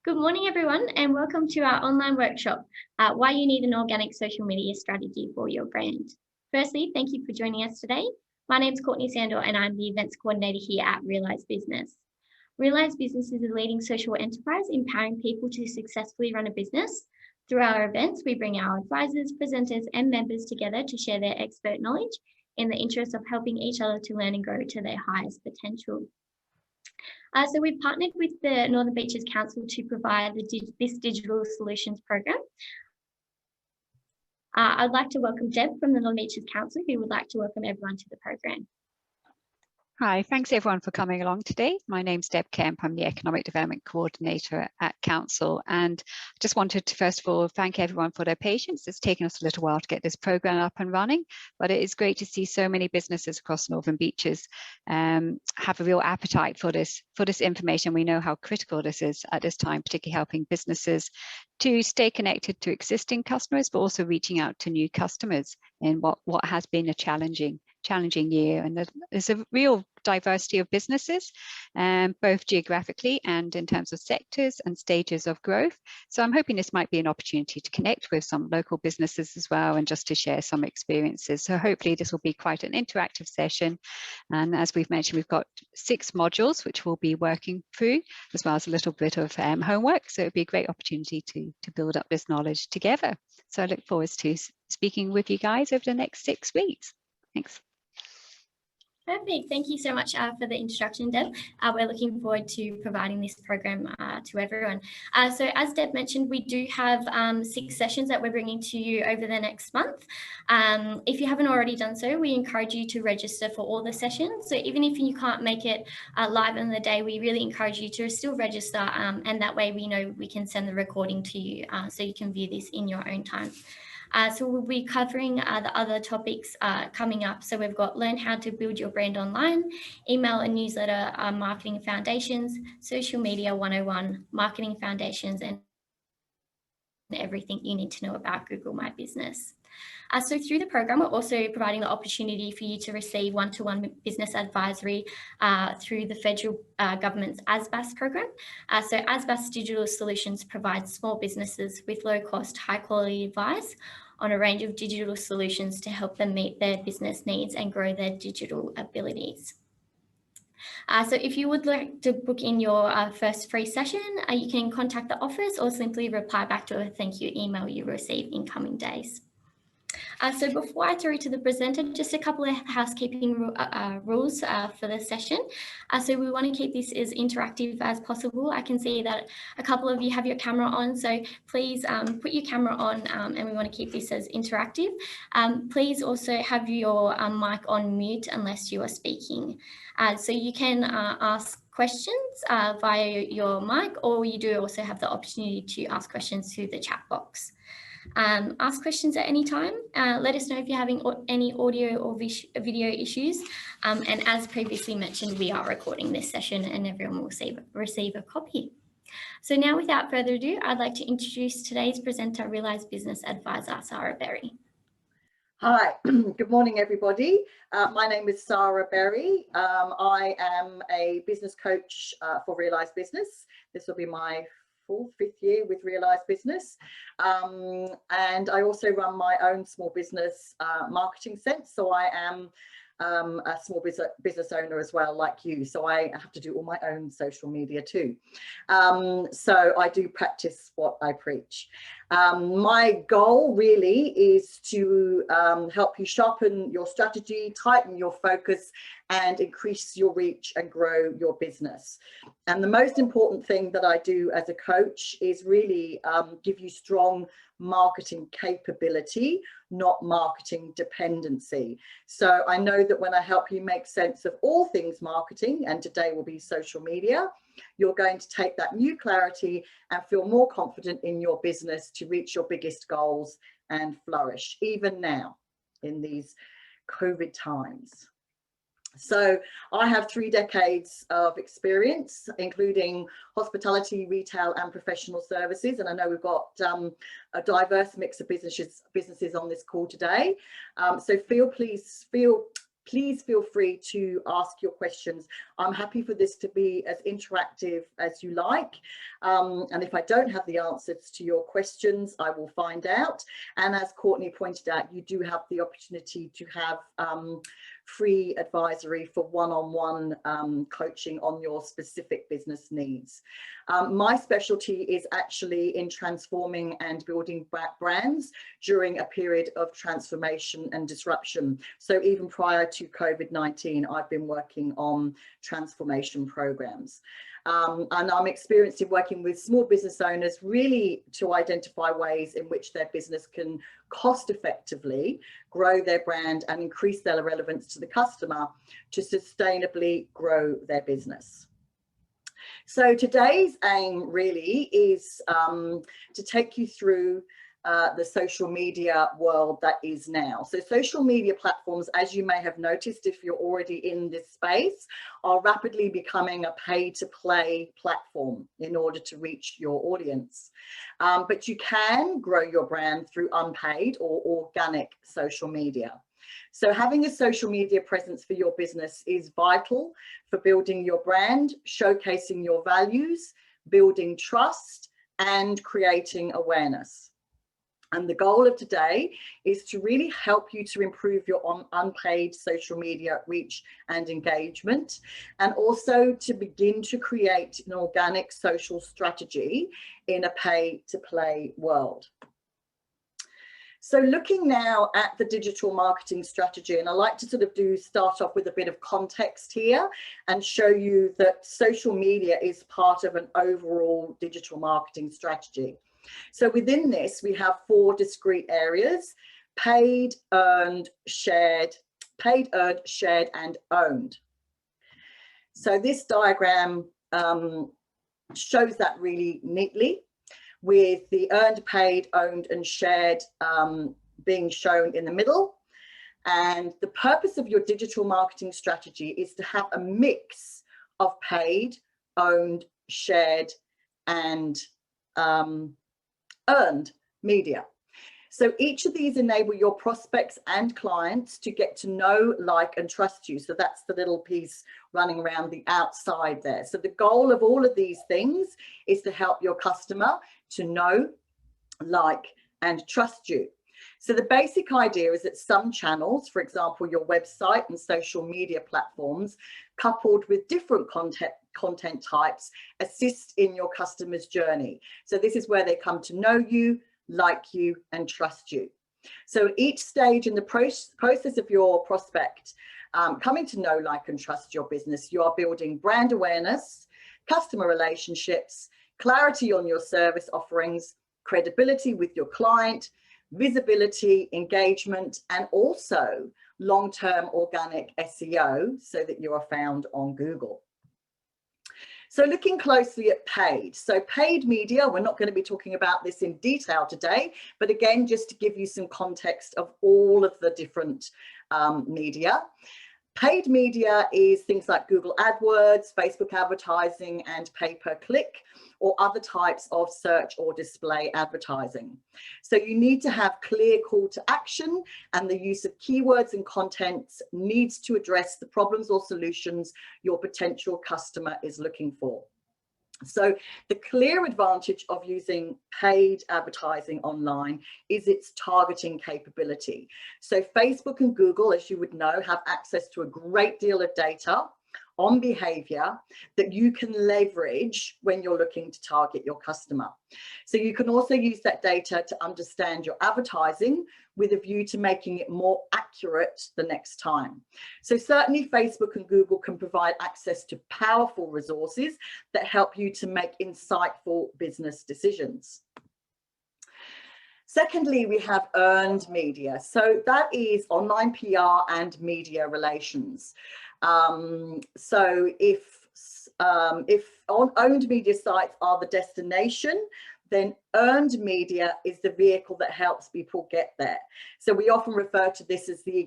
Good morning, everyone, and welcome to our online workshop, Why You Need an Organic Social Media Strategy for Your Brand. Firstly, thank you for joining us today. My name is Courtney Sandor and I'm the Events Coordinator here at Realise Business. Realise Business is a leading social enterprise empowering people to successfully run a business. Through our events, we bring our advisors, presenters and members together to share their expert knowledge in the interest of helping each other to learn and grow to their highest potential. So we've partnered with the Northern Beaches Council to provide this digital solutions program. I'd like to welcome Deb from the Northern Beaches Council, who would like to welcome everyone to the program. Hi, thanks everyone for coming along today. My name's Deb Kemp. I'm the Economic Development Coordinator at Council, and I just wanted to first of all thank everyone for their patience. It's taken us a little while to get this program up and running, but it is great to see so many businesses across Northern Beaches have a real appetite for this information. We know how critical this is at this time, particularly helping businesses to stay connected to existing customers, but also reaching out to new customers in what has been a challenging year. And there's a real diversity of businesses, both geographically and in terms of sectors and stages of growth. So I'm hoping this might be an opportunity to connect with some local businesses as well, and just to share some experiences. So hopefully this will be quite an interactive session. And as we've mentioned, we've got 6 modules which we'll be working through, as well as a little bit of homework. So it'd be a great opportunity to build up this knowledge together. So I look forward to speaking with you guys over the next 6 weeks. Thanks. Perfect. Thank you so much for the introduction, Deb. We're looking forward to providing this program to everyone. So as Deb mentioned, we do have 6 sessions that we're bringing to you over the next month. If you haven't already done so, we encourage you to register for all the sessions. So even if you can't make it live on the day, we really encourage you to still register, and that way we know we can send the recording to you so you can view this in your own time. So we'll be covering the other topics coming up. So we've got learn how to build your brand online, email and newsletter marketing foundations, social media 101, marketing foundations, and everything you need to know about Google My Business. So through the program, we're also providing the opportunity for you to receive one-to-one business advisory through the federal government's ASBAS program. So ASBAS Digital Solutions provides small businesses with low-cost, high-quality advice on a range of digital solutions to help them meet their business needs and grow their digital abilities. So if you would like to book in your first free session, you can contact the office or simply reply back to a thank you email you receive in coming days. So before I throw to the presenter, just a couple of housekeeping rules for the session. So we want to keep this as interactive as possible. I can see that a couple of you have your camera on, so please put your camera on, and we want to keep this as interactive. Please also have your mic on mute unless you are speaking. So you can ask questions via your mic, or you do also have the opportunity to ask questions through the chat box. Ask questions at any time. Let us know if you're having any audio or video issues. And as previously mentioned, we are recording this session and everyone will receive a copy. So now, without further ado, I'd like to introduce today's presenter, Realise Business Advisor, Sarah Berry. Hi, good morning, everybody. My name is Sarah Berry. I am a business coach for Realise Business. This will be my 5th year with Realise Business, and I also run my own small business marketing sense. So I am a small business owner as well, like you. So I have to do all my own social media too. So I do practice what I preach. My goal really is to help you sharpen your strategy, tighten your focus, and increase your reach and grow your business. And the most important thing that I do as a coach is really give you strong marketing capability, not marketing dependency. So I know that when I help you make sense of all things marketing, and today will be social media, you're going to take that new clarity and feel more confident in your business to reach your biggest goals and flourish, even now in these COVID times. So I have 3 decades of experience, including hospitality, retail and professional services. And I know we've got a diverse mix of businesses on this call today. So please feel please feel free to ask your questions. I'm happy for this to be as interactive as you like. And if I don't have the answers to your questions, I will find out. And as Courtney pointed out, you do have the opportunity to have free advisory for one-on-one coaching on your specific business needs. My specialty is actually in transforming and building brands during a period of transformation and disruption. So even prior to COVID-19, I've been working on transformation programs. And I'm experienced in working with small business owners really to identify ways in which their business can cost effectively grow their brand and increase their relevance to the customer to sustainably grow their business. So today's aim really is to take you through the social media world that is now. So social media platforms, as you may have noticed if you're already in this space, are rapidly becoming a pay-to-play platform in order to reach your audience. But you can grow your brand through unpaid or organic social media. So having a social media presence for your business is vital for building your brand, showcasing your values, building trust, and creating awareness. And the goal of today is to really help you to improve your unpaid social media reach and engagement, and also to begin to create an organic social strategy in a pay-to-play world. So looking now at the digital marketing strategy, and I like to sort of start off with a bit of context here and show you that social media is part of an overall digital marketing strategy. So within this, we have 4 discrete areas: paid, earned, shared, and owned. So this diagram shows that really neatly, with the earned, paid, owned, and shared being shown in the middle. And the purpose of your digital marketing strategy is to have a mix of paid, owned, shared, and earned media. So each of these enable your prospects and clients to get to know, like, and trust you. So that's the little piece running around the outside there. So the goal of all of these things is to help your customer to know, like, and trust you. So the basic idea is that some channels, for example, your website and social media platforms, coupled with different content types, assist in your customer's journey. So this is where they come to know you, like you, and trust you. So each stage in the process of your prospect coming to know, like, and trust your business, you are building brand awareness, customer relationships, clarity on your service offerings, credibility with your client, visibility, engagement, and also long-term organic SEO so that you are found on Google. So looking closely at paid. So paid media, we're not going to be talking about this in detail today, but again, just to give you some context of all of the different media. Paid media is things like Google AdWords, Facebook advertising, and pay-per-click, or other types of search or display advertising. So you need to have clear call to action, and the use of keywords and contents needs to address the problems or solutions your potential customer is looking for. So the clear advantage of using paid advertising online is its targeting capability. So Facebook and Google, as you would know, have access to a great deal of data on behavior that you can leverage when you're looking to target your customer. So you can also use that data to understand your advertising with a view to making it more accurate the next time. So certainly Facebook and Google can provide access to powerful resources that help you to make insightful business decisions. Secondly, we have earned media. So that is online PR and media relations. So if owned media sites are the destination, then earned media is the vehicle that helps people get there. So we often refer to this as the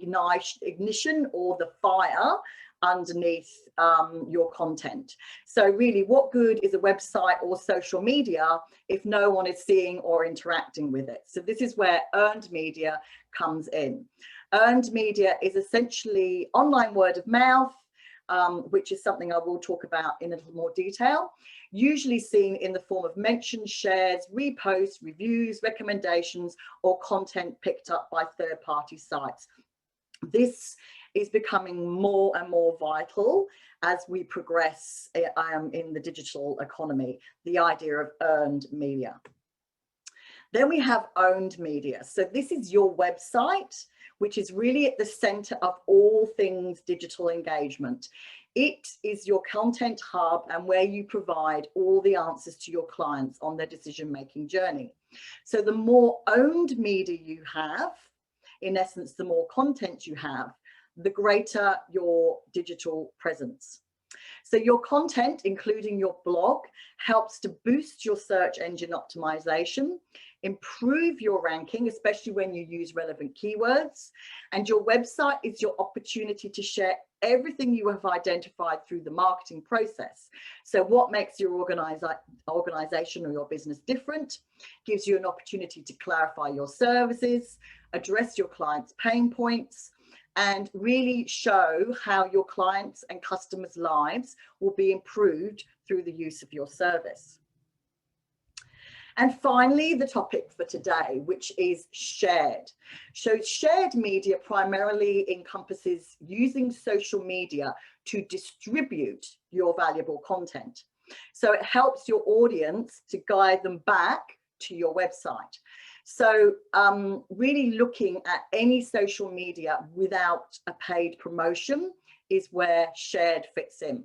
ignition or the fire underneath your content. So really, what good is a website or social media if no one is seeing or interacting with it? So this is where earned media comes in. Earned media is essentially online word of mouth, which is something I will talk about in a little more detail, usually seen in the form of mentions, shares, reposts, reviews, recommendations, or content picked up by third-party sites. This is becoming more and more vital as we progress in the digital economy, the idea of earned media. Then we have owned media. So this is your website, which is really at the center of all things digital engagement. It is your content hub and where you provide all the answers to your clients on their decision-making journey. So the more owned media you have, in essence, the more content you have, the greater your digital presence. So your content, including your blog, helps to boost your search engine optimization, improve your ranking, especially when you use relevant keywords. And your website is your opportunity to share everything you have identified through the marketing process. So what makes your organization or your business different, gives you an opportunity to clarify your services, address your clients' pain points, and really show how your clients' and customers' lives will be improved through the use of your service. And finally, the topic for today, which is shared. So shared media primarily encompasses using social media to distribute your valuable content. So it helps your audience to guide them back to your website. So really looking at any social media without a paid promotion is where shared fits in.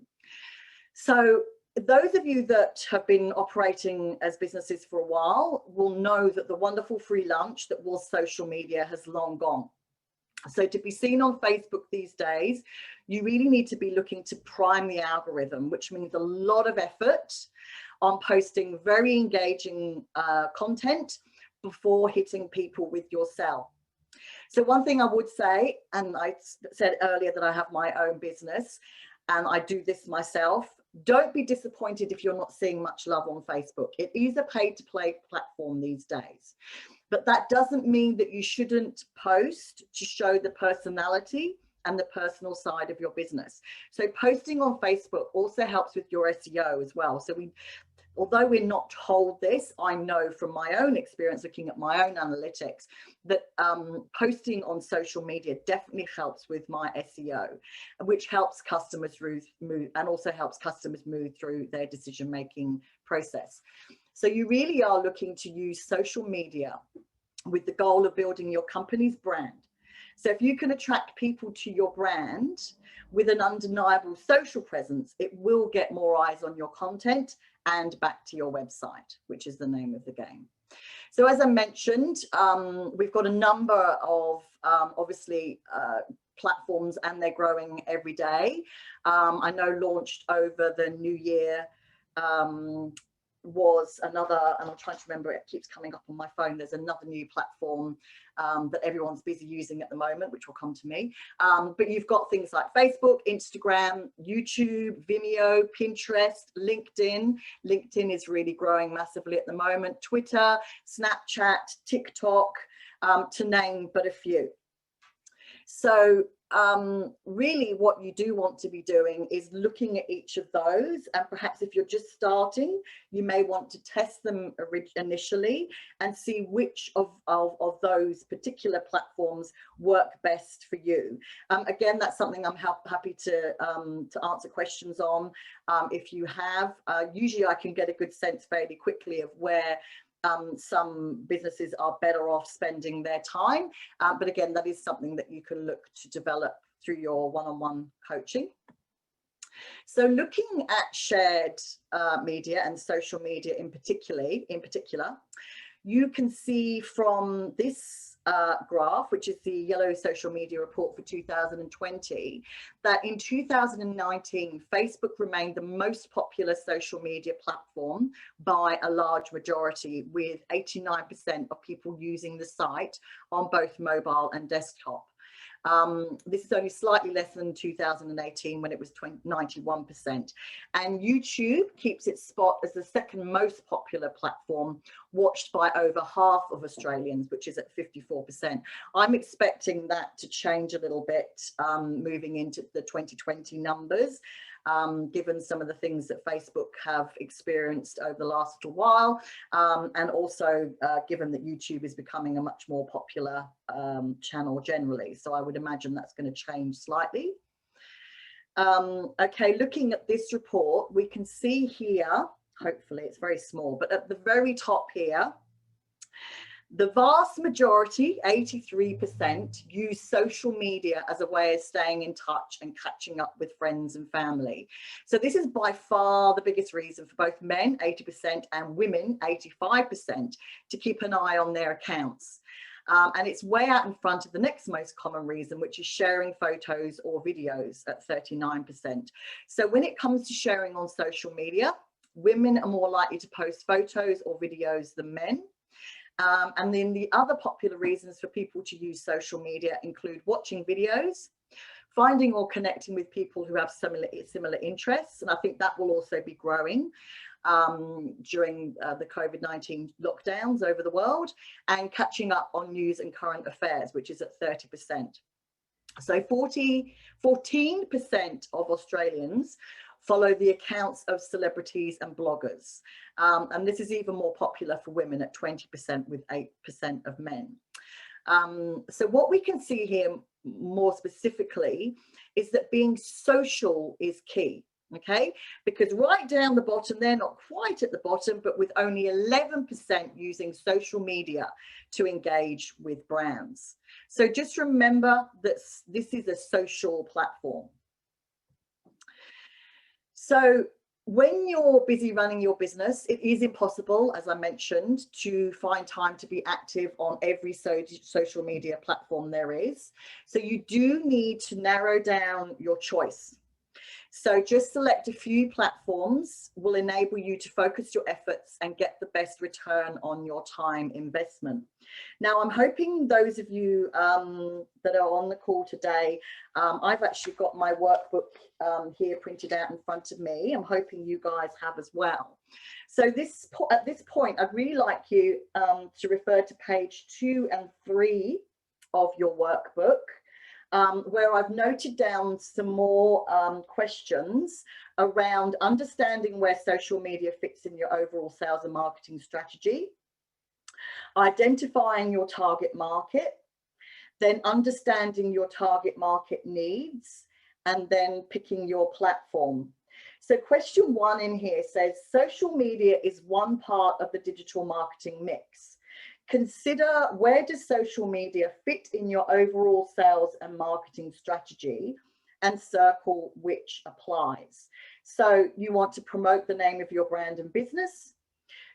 So those of you that have been operating as businesses for a while will know that the wonderful free lunch that was social media has long gone. So to be seen on Facebook these days, you really need to be looking to prime the algorithm, which means a lot of effort on posting very engaging content before hitting people with your sell. So one thing I would say, and I said earlier that I have my own business and I do this myself, don't be disappointed if you're not seeing much love on Facebook. It is a pay-to-play platform these days, but that doesn't mean that you shouldn't post to show the personality and the personal side of your business. So posting on Facebook also helps with your SEO as well. So although we're not told this, I know from my own experience looking at my own analytics that posting on social media definitely helps with my SEO, which helps customers move and also helps customers move through their decision-making process. So you really are looking to use social media with the goal of building your company's brand. So if you can attract people to your brand with an undeniable social presence, it will get more eyes on your content and back to your website, which is the name of the game. So as I mentioned, we've got a number of obviously platforms, and they're growing every day. I know launched over the new year was another, and I'm trying to remember, it keeps coming up on my phone, there's another new platform that everyone's busy using at the moment, which will come to me. But you've got things like Facebook, Instagram, YouTube, Vimeo, Pinterest, LinkedIn. LinkedIn is really growing massively at the moment. Twitter, Snapchat, TikTok, to name but a few. So really what you do want to be doing is looking at each of those, and perhaps if you're just starting, you may want to test them initially and see which of those particular platforms work best for you. Again, that's something I'm happy to answer questions on if you have. Usually I can get a good sense fairly quickly of where some businesses are better off spending their time. But again, that is something that you can look to develop through your one-on-one coaching. So looking at shared media and social media in particular, you can see from this graph, which is the Yellow Social Media Report for 2020, that in 2019, Facebook remained the most popular social media platform by a large majority, with 89% of people using the site on both mobile and desktop. This is only slightly less than 2018 when it was 91%. And YouTube keeps its spot as the second most popular platform, watched by over half of Australians, which is at 54%. I'm expecting that to change a little bit moving into the 2020 numbers, given some of the things that Facebook have experienced over the last while, and also given that YouTube is becoming a much more popular channel generally. So I would imagine that's going to change slightly. Okay, looking at this report, we can see here, hopefully it's very small, but at the very top here, the vast majority, 83%, use social media as a way of staying in touch and catching up with friends and family. So this is by far the biggest reason for both men, 80%, and women, 85%, to keep an eye on their accounts. And it's way out in front of the next most common reason, which is sharing photos or videos at 39%. So when it comes to sharing on social media, women are more likely to post photos or videos than men. And then the other popular reasons for people to use social media include watching videos, finding or connecting with people who have similar interests. And I think that will also be growing during the COVID-19 lockdowns over the world, and catching up on news and current affairs, which is at 30%. So 14% of Australians follow the accounts of celebrities and bloggers. And this is even more popular for women at 20%, with 8% of men. So what we can see here more specifically is that being social is key. Okay, because right down the bottom, they're not quite at the bottom, but with only 11% using social media to engage with brands. So just remember that this is a social platform. So when you're busy running your business, it is impossible, as I mentioned, to find time to be active on every social media platform there is. So you do need to narrow down your choice. So just select a few platforms will enable you to focus your efforts and get the best return on your time investment. Now, I'm hoping those of you that are on the call today, I've actually got my workbook here printed out in front of me. I'm hoping you guys have as well. So at this point, I'd really like you to refer to page 2 and 3 of your workbook. Where I've noted down some more questions around understanding where social media fits in your overall sales and marketing strategy, identifying your target market, then understanding your target market needs, and then picking your platform. So question 1 in here says, social media is one part of the digital marketing mix. Consider, where does social media fit in your overall sales and marketing strategy, and circle which applies. So you want to promote the name of your brand and business.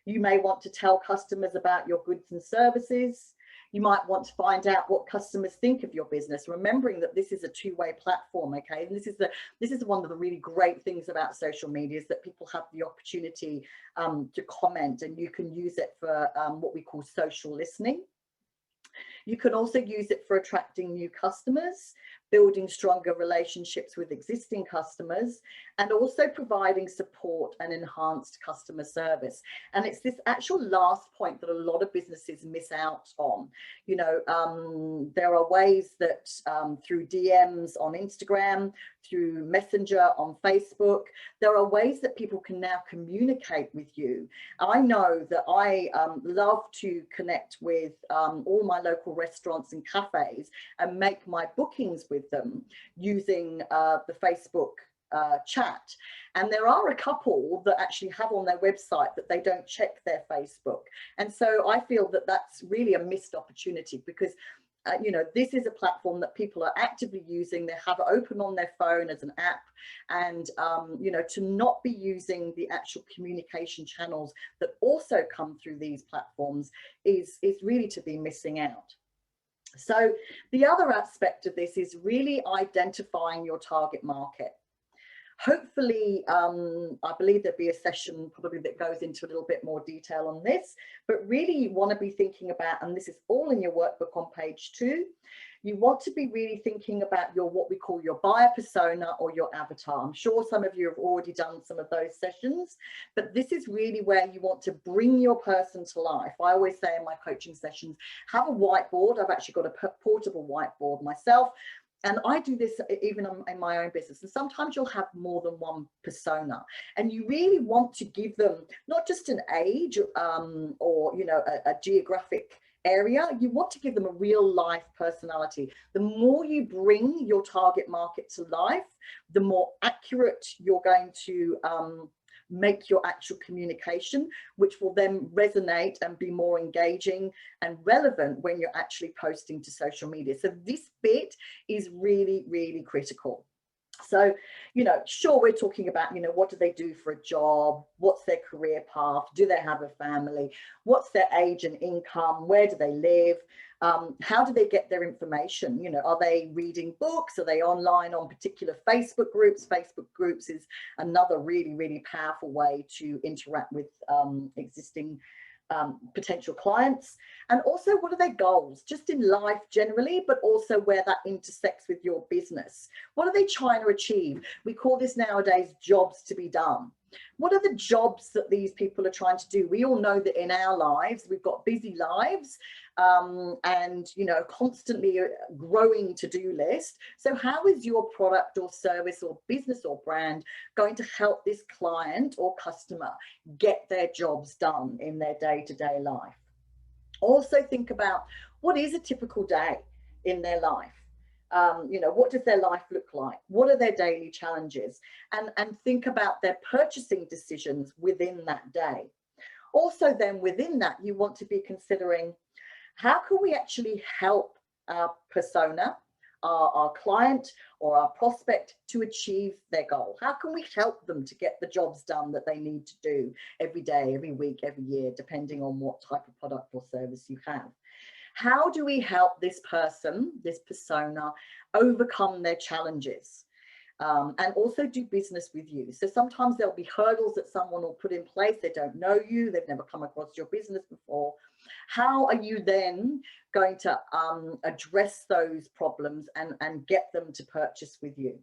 You may want to tell customers about your goods and services. You might want to find out what customers think of your business, remembering that this is a two-way platform, okay? And this is one of the really great things about social media, is that people have the opportunity to comment, and you can use it for what we call social listening. You can also use it for attracting new customers, building stronger relationships with existing customers, and also providing support and enhanced customer service. And it's this actual last point that a lot of businesses miss out on. You know, there are ways that through DMs on Instagram, through Messenger on Facebook, there are ways that people can now communicate with you. I know that I love to connect with all my local restaurants and cafes and make my bookings with them using the Facebook chat. And there are a couple that actually have on their website that they don't check their Facebook. And so I feel that that's really a missed opportunity, because you know, this is a platform that people are actively using. They have it open on their phone as an app, and you know, to not be using the actual communication channels that also come through these platforms is really to be missing out. So the other aspect of this is really identifying your target market. Hopefully, I believe there'll be a session probably that goes into a little bit more detail on this, but really you want to be thinking about, and this is all in your workbook on page 2, you want to be really thinking about your, what we call your buyer persona or your avatar. I'm sure some of you have already done some of those sessions, but this is really where you want to bring your person to life. I always say in my coaching sessions, have a whiteboard. I've actually got a portable whiteboard myself. And I do this even in my own business. And sometimes you'll have more than one persona. And you really want to give them not just an age or, you know, a geographic area. You want to give them a real life personality. The more you bring your target market to life, the more accurate you're going to make your actual communication, which will then resonate and be more engaging and relevant when you're actually posting to social media. So this bit is really, really critical. So, you know, sure, we're talking about, you know, what do they do for a job? What's their career path? Do they have a family? What's their age and income? Where do they live? How do they get their information? You know, are they reading books? Are they online on particular Facebook groups? Facebook groups is another really, really powerful way to interact with existing potential clients. And also, what are their goals just in life generally, but also where that intersects with your business? What are they trying to achieve? We call this nowadays jobs to be done. What are the jobs that these people are trying to do? We all know that in our lives, we've got busy lives and, you know, constantly growing to-do list. So how is your product or service or business or brand going to help this client or customer get their jobs done in their day-to-day life? Also think about, what is a typical day in their life? You know, what does their life look like? What are their daily challenges? And think about their purchasing decisions within that day. Also then within that, you want to be considering, how can we actually help our persona, our client or our prospect to achieve their goal? How can we help them to get the jobs done that they need to do every day, every week, every year, depending on what type of product or service you have? How do we help this person, this persona, overcome their challenges and also do business with you? So sometimes there'll be hurdles that someone will put in place. They don't know you, they've never come across your business before. How are you then going to address those problems and get them to purchase with you?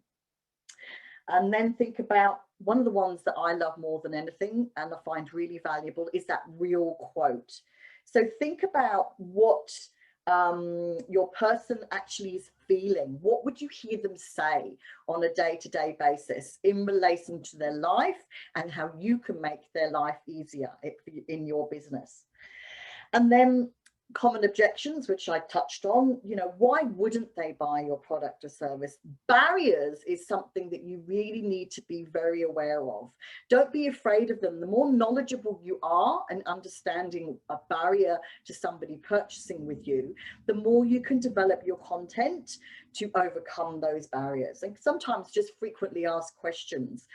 And then think about, one of the ones that I love more than anything and I find really valuable is that real quote. So think about what your person actually is feeling. What would you hear them say on a day-to-day basis in relation to their life and how you can make their life easier in your business? And then common objections, which I touched on, you know, why wouldn't they buy your product or service? Barriers is something that you really need to be very aware of. Don't be afraid of them. The more knowledgeable you are and understanding a barrier to somebody purchasing with you, the more you can develop your content to overcome those barriers. And sometimes just frequently asked questions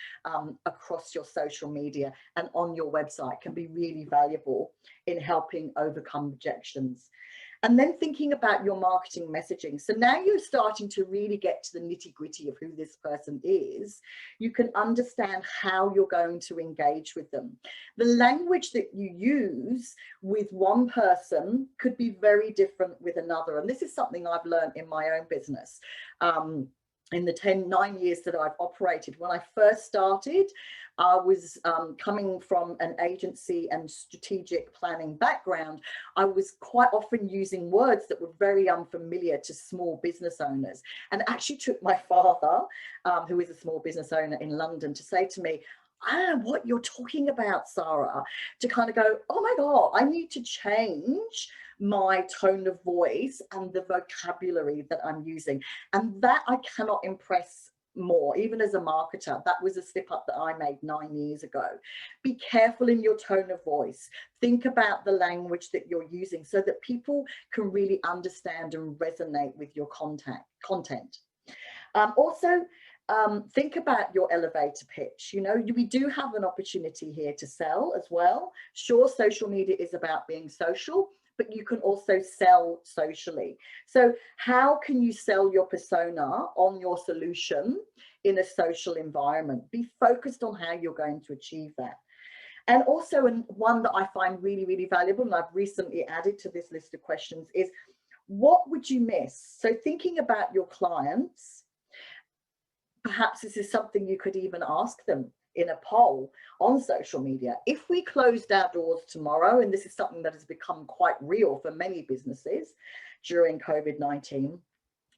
across your social media and on your website can be really valuable in helping overcome objections. And then thinking about your marketing messaging. So now you're starting to really get to the nitty-gritty of who this person is. You can understand how you're going to engage with them. The language that you use with one person could be very different with another. And this is something I've learned in my own business. In the 9 years that I've operated. When I first started, I was coming from an agency and strategic planning background. I was quite often using words that were very unfamiliar to small business owners, and it actually took my father, who is a small business owner in London, to say to me, I don't know what you're talking about, Sarah, to kind of go, oh my God, I need to change my tone of voice and the vocabulary that I'm using. And that I cannot impress more, even as a marketer. That was a slip up that I made 9 years ago. Be careful in your tone of voice. Think about the language that you're using so that people can really understand and resonate with your content. Also, think about your elevator pitch. You know, we do have an opportunity here to sell as well. Sure, social media is about being social, but you can also sell socially. So how can you sell your persona on your solution in a social environment? Be focused on how you're going to achieve that. And also, one that I find really, really valuable, and I've recently added to this list of questions, is what would you miss? So thinking about your clients, perhaps this is something you could even ask them in a poll on social media. If we closed our doors tomorrow, and this is something that has become quite real for many businesses during COVID-19,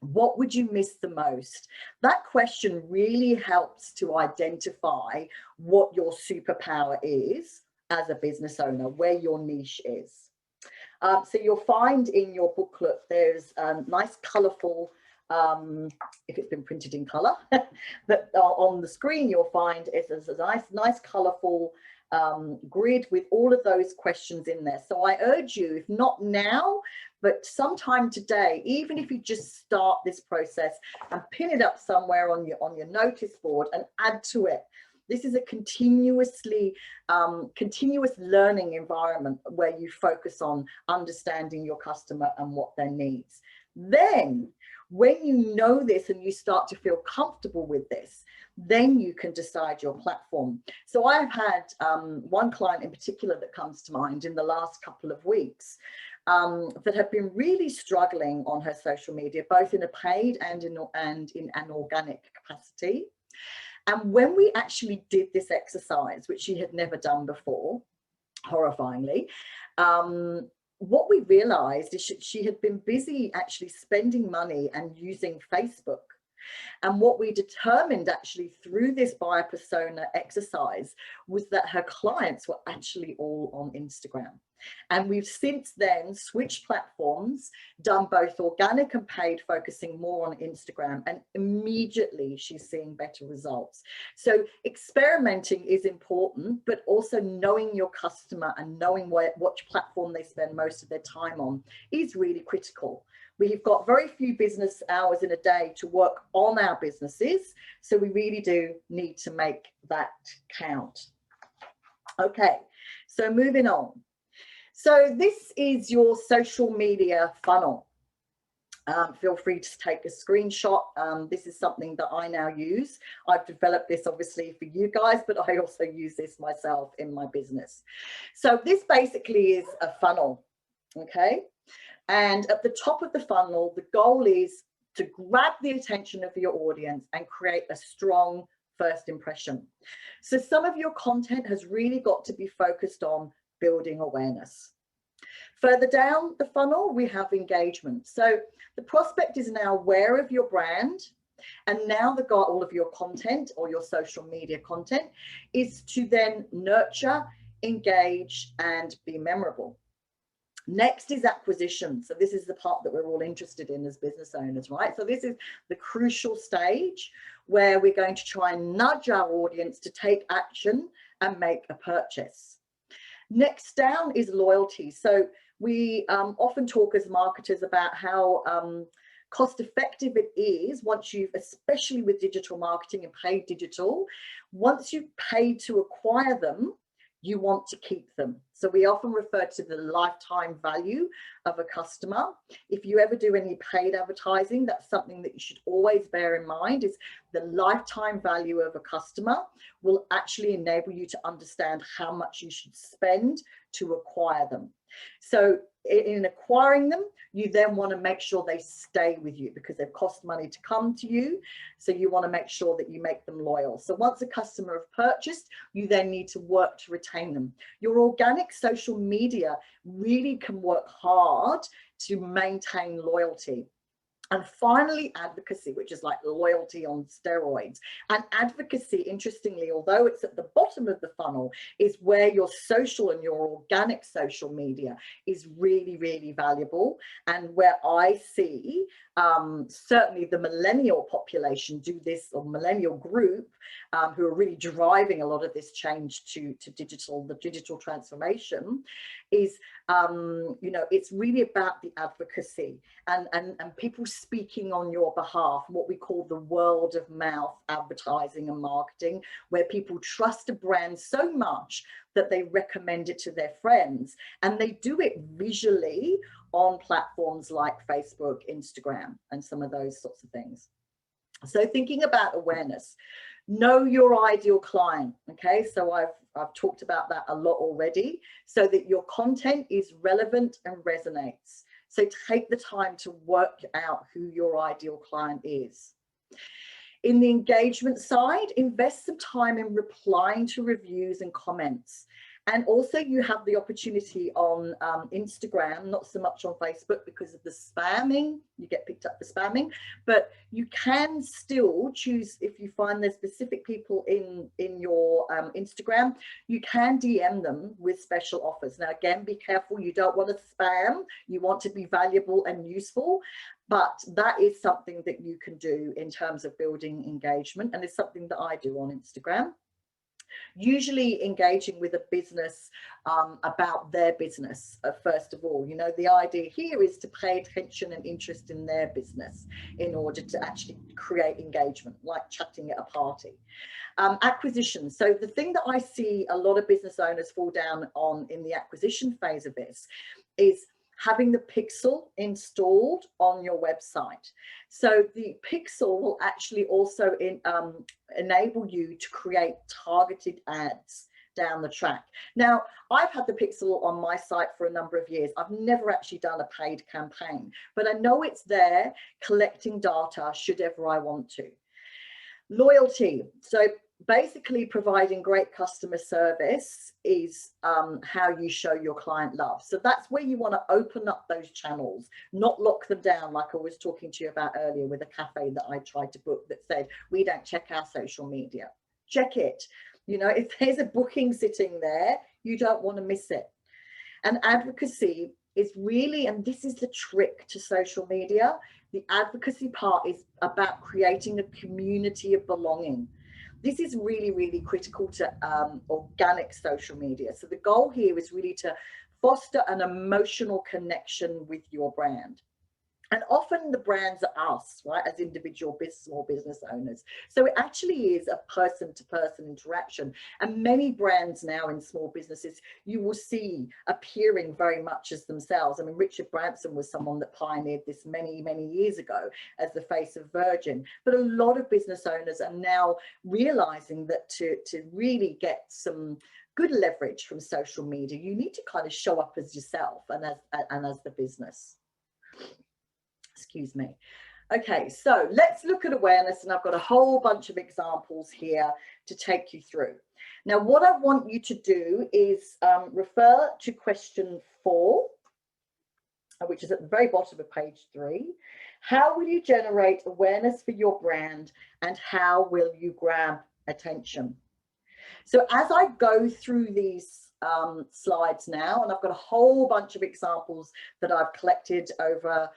what would you miss the most? That question really helps to identify what your superpower is as a business owner, where your niche is. So you'll find in your booklet, there's a nice colourful, if it's been printed in colour, but on the screen you'll find it's a nice colourful grid with all of those questions in there. So I urge you, if not now, but sometime today, even if you just start this process and pin it up somewhere on your notice board and add to it. This is a continuous learning environment where you focus on understanding your customer and what their needs. Then when you know this and you start to feel comfortable with this, then you can decide your platform. So I've had one client in particular that comes to mind in the last couple of weeks that have been really struggling on her social media, both in a paid and in an organic capacity. And when we actually did this exercise, which she had never done before, horrifyingly, what we realized is she had been busy actually spending money and using Facebook. And what we determined actually through this buyer persona exercise was that her clients were actually all on Instagram. And we've since then switched platforms, done both organic and paid, focusing more on Instagram, and immediately she's seeing better results. So experimenting is important, but also knowing your customer and knowing what platform they spend most of their time on is really critical. We've got very few business hours in a day to work on our businesses, so we really do need to make that count. Okay, so moving on. So this is your social media funnel. Feel free to take a screenshot. This is something that I now use. I've developed this obviously for you guys, but I also use this myself in my business. So this basically is a funnel, okay? And at the top of the funnel, the goal is to grab the attention of your audience and create a strong first impression. So some of your content has really got to be focused on building awareness. Further down the funnel, we have engagement. So the prospect is now aware of your brand, and now the goal of your content or your social media content is to then nurture, engage, and be memorable. Next is acquisition. So this is the part that we're all interested in as business owners, right? So this is the crucial stage where we're going to try and nudge our audience to take action and make a purchase. Next down is loyalty. So we often talk as marketers about how cost effective it is once you've, especially with digital marketing and paid digital, once you've paid to acquire them, you want to keep them. So we often refer to the lifetime value of a customer. If you ever do any paid advertising, that's something that you should always bear in mind, is the lifetime value of a customer will actually enable you to understand how much you should spend to acquire them. So in acquiring them, you then want to make sure they stay with you because they've cost money to come to you. So you want to make sure that you make them loyal. So once a customer have purchased, you then need to work to retain them. Your organic social media really can work hard to maintain loyalty. And finally, advocacy, which is like loyalty on steroids. And advocacy, interestingly, although it's at the bottom of the funnel, is where your social and your organic social media is really, really valuable. And where I see certainly the millennial population do this, or millennial group, who are really driving a lot of this change to digital, the digital transformation, is, you know, it's really about the advocacy and people speaking on your behalf, what we call the word of mouth advertising and marketing, where people trust a brand so much that they recommend it to their friends, and they do it visually on platforms like Facebook, Instagram, and some of those sorts of things. So thinking about awareness, know your ideal client. Okay, so I've talked about that a lot already, so that your content is relevant and resonates. So take the time to work out who your ideal client is. In the engagement side, invest some time in replying to reviews and comments. And also you have the opportunity on Instagram, not so much on Facebook because of the spamming, you get picked up for spamming, but you can still choose, if you find there's specific people in your Instagram, you can DM them with special offers. Now, again, be careful, you don't want to spam, you want to be valuable and useful, but that is something that you can do in terms of building engagement, and it's something that I do on Instagram. Usually engaging with a business about their business, first of all. You know, the idea here is to pay attention and interest in their business in order to actually create engagement, like chatting at a party. Acquisition. So the thing that I see a lot of business owners fall down on in the acquisition phase of this is having the pixel installed on your website. So the pixel will actually also enable you to create targeted ads down the track. Now, I've had the pixel on my site for a number of years. I've never actually done a paid campaign, but I know it's there collecting data should ever I want to. Loyalty. So basically providing great customer service is how you show your client love. So that's where you want to open up those channels, not lock them down like I was talking to you about earlier with a cafe that I tried to book that said, we don't check our social media. Check it. You know, if there's a booking sitting there, you don't want to miss it. And advocacy is really, and this is the trick to social media, the advocacy part is about creating a community of belonging. This is really, really critical to organic social media. So the goal here is really to foster an emotional connection with your brand. And often the brands are us, right, as individual small business owners. So it actually is a person-to-person interaction. And many brands now in small businesses, you will see appearing very much as themselves. I mean, Richard Branson was someone that pioneered this many, many years ago as the face of Virgin. But a lot of business owners are now realizing that to really get some good leverage from social media, you need to kind of show up as yourself and as the business. Excuse me. Okay, so let's look at awareness, and I've got a whole bunch of examples here to take you through. Now, what I want you to do is refer to question 4, which is at the very bottom of page 3. How will you generate awareness for your brand, and how will you grab attention? So as I go through these slides now, and I've got a whole bunch of examples that I've collected over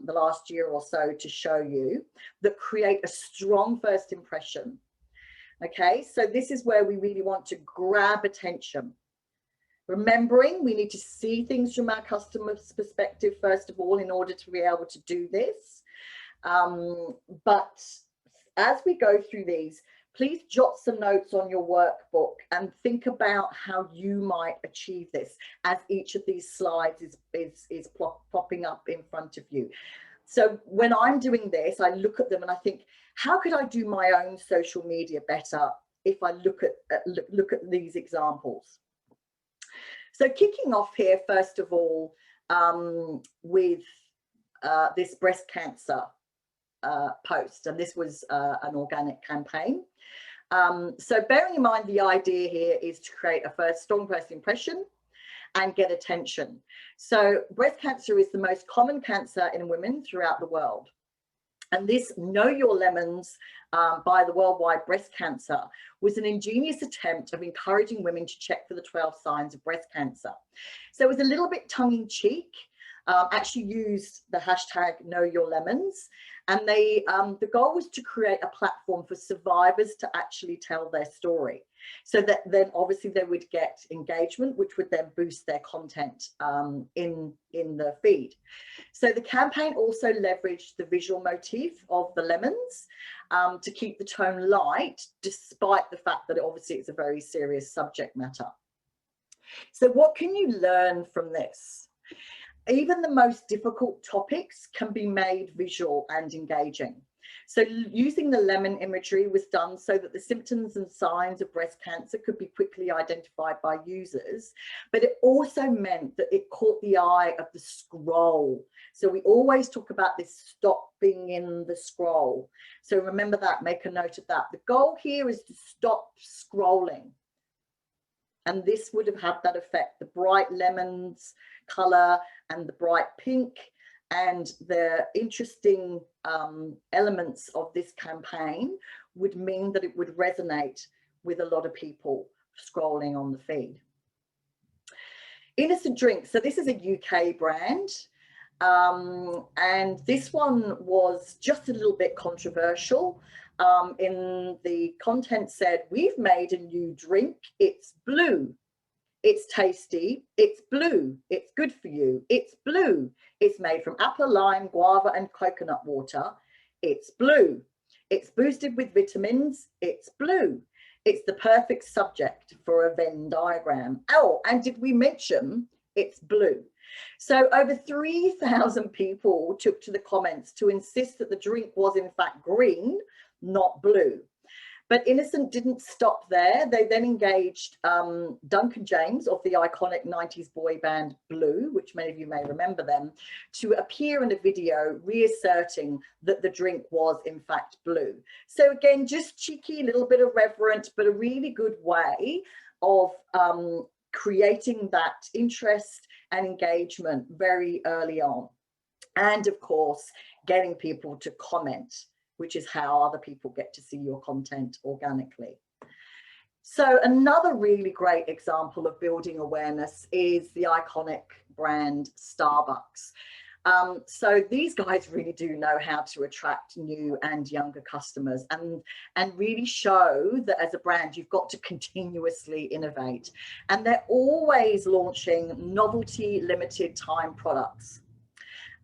the last year or so to show you, that create a strong first impression. Okay, so this is where we really want to grab attention. Remembering we need to see things from our customer's perspective, first of all, in order to be able to do this. But as we go through these, please jot some notes on your workbook and think about how you might achieve this as each of these slides is popping up in front of you. So when I'm doing this, I look at them and I think, how could I do my own social media better if I look at these examples? So kicking off here, first of all, with this breast cancer post, and this was an organic campaign. So bearing in mind, the idea here is to create a strong first impression and get attention. So breast cancer is the most common cancer in women throughout the world. And this Know Your Lemons by the Worldwide Breast Cancer was an ingenious attempt of encouraging women to check for the 12 signs of breast cancer. So it was a little bit tongue-in-cheek. actually used the hashtag Know Your Lemons. And they, the goal was to create a platform for survivors to actually tell their story. So that then obviously they would get engagement, which would then boost their content in the feed. So the campaign also leveraged the visual motif of the lemons to keep the tone light, despite the fact that obviously it's a very serious subject matter. So what can you learn from this? Even the most difficult topics can be made visual and engaging. So using the lemon imagery was done so that the symptoms and signs of breast cancer could be quickly identified by users, but it also meant that it caught the eye of the scroll. So we always talk about this stopping in the scroll. So remember that, make a note of that. The goal here is to stop scrolling. And this would have had that effect. The bright lemons color and the bright pink and the interesting elements of this campaign would mean that it would resonate with a lot of people scrolling on the feed. Innocent Drinks. So this is a UK brand. And this one was just a little bit controversial. In the content said, we've made a new drink, it's blue, it's tasty, it's blue, it's good for you, it's blue, it's made from apple, lime, guava and coconut water, it's blue, it's boosted with vitamins, it's blue, it's the perfect subject for a Venn diagram. Oh, and did we mention it's blue? So over 3,000 people took to the comments to insist that the drink was in fact green, not blue. But Innocent didn't stop there. They then engaged Duncan James of the iconic 90s boy band Blue, which many of you may remember them, to appear in a video reasserting that the drink was in fact blue. So again, just cheeky, a little bit irreverent, but a really good way of creating that interest and engagement very early on. And of course, getting people to comment, which is how other people get to see your content organically. So another really great example of building awareness is the iconic brand Starbucks. So these guys really do know how to attract new and younger customers and really show that as a brand, you've got to continuously innovate. And they're always launching novelty, limited time products.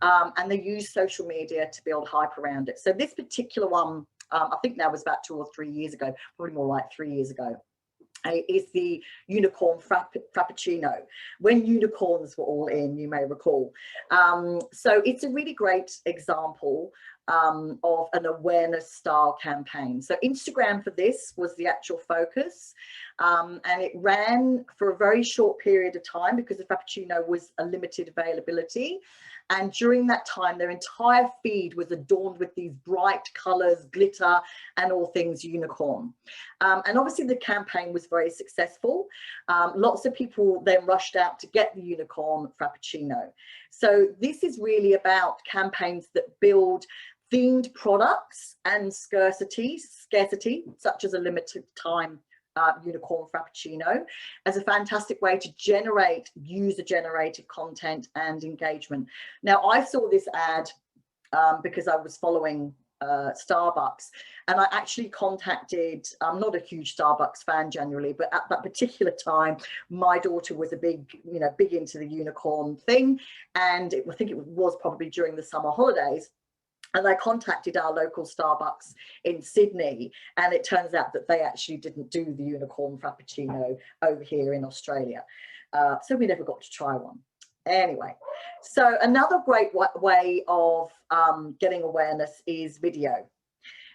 And they use social media to build hype around it. So this particular one, I think that was about 2 or 3 years ago, probably more like 3 years ago, is the unicorn frappuccino, when unicorns were all in, you may recall. So it's a really great example of an awareness style campaign. So Instagram for this was the actual focus, and it ran for a very short period of time because the frappuccino was a limited availability. And during that time, their entire feed was adorned with these bright colors, glitter, and all things unicorn. And obviously the campaign was very successful. Lots of people then rushed out to get the unicorn frappuccino. So this is really about campaigns that build themed products and scarcity, such as a limited time unicorn frappuccino, as a fantastic way to generate user-generated content and engagement. Now, I saw this ad because I was following Starbucks, and I actually contacted, I'm not a huge Starbucks fan generally, but at that particular time, my daughter was a big into the unicorn thing, and I think it was probably during the summer holidays. And I contacted our local Starbucks in Sydney, and it turns out that they actually didn't do the unicorn frappuccino over here in Australia. So we never got to try one. Anyway, so another great way of getting awareness is video.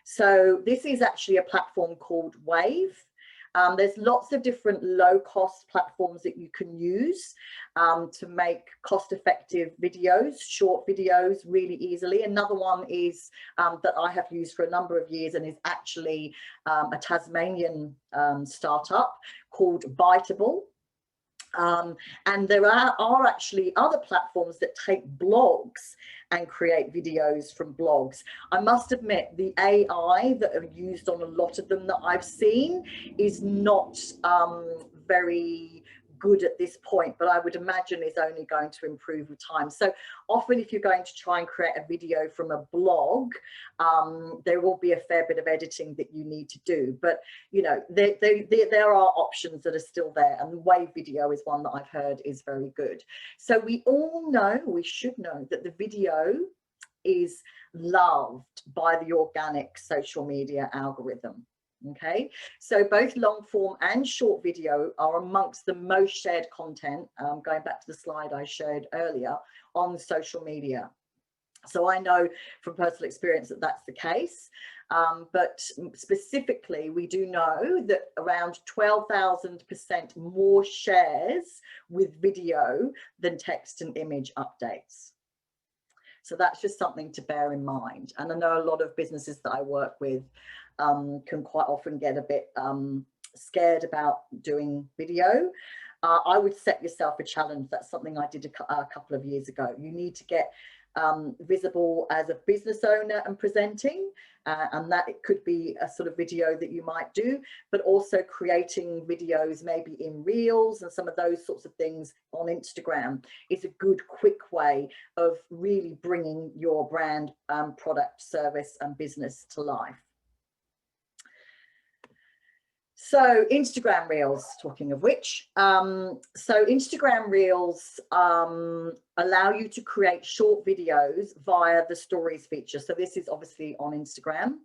So this is actually a platform called Wave. There's lots of different low-cost platforms that you can use to make cost-effective videos, short videos, really easily. Another one is that I have used for a number of years and is actually a Tasmanian startup called Biteable. And there are actually other platforms that take blogs and create videos from blogs. I must admit, the AI that are used on a lot of them that I've seen is not very good at this point, but I would imagine is only going to improve with time. So often if you're going to try and create a video from a blog, there will be a fair bit of editing that you need to do. But, you know, there are options that are still there, and wave video is one that I've heard is very good. So we all know, we should know, that the video is loved by the organic social media algorithm. Okay, so both long form and short video are amongst the most shared content, going back to the slide I showed earlier, on social media. So I know from personal experience that that's the case, but specifically we do know that around 12,000% more shares with video than text and image updates. So that's just something to bear in mind. And I know a lot of businesses that I work with can quite often get a bit scared about doing video. I would set yourself a challenge. That's something I did a couple of years ago. You need to get visible as a business owner and presenting, and that it could be a sort of video that you might do, but also creating videos maybe in reels and some of those sorts of things on Instagram is a good quick way of really bringing your brand, product, service and business to life. So Instagram Reels, talking of which, so Instagram Reels allow you to create short videos via the stories feature. So this is obviously on Instagram.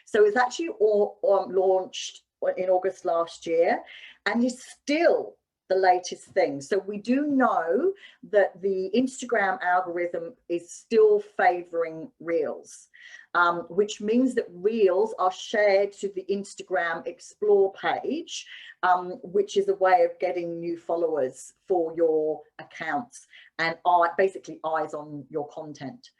So it's actually launched in August last year, and is still the latest thing. So we do know that the Instagram algorithm is still favoring Reels, which means that Reels are shared to the Instagram Explore page, which is a way of getting new followers for your accounts and basically eyes on your content.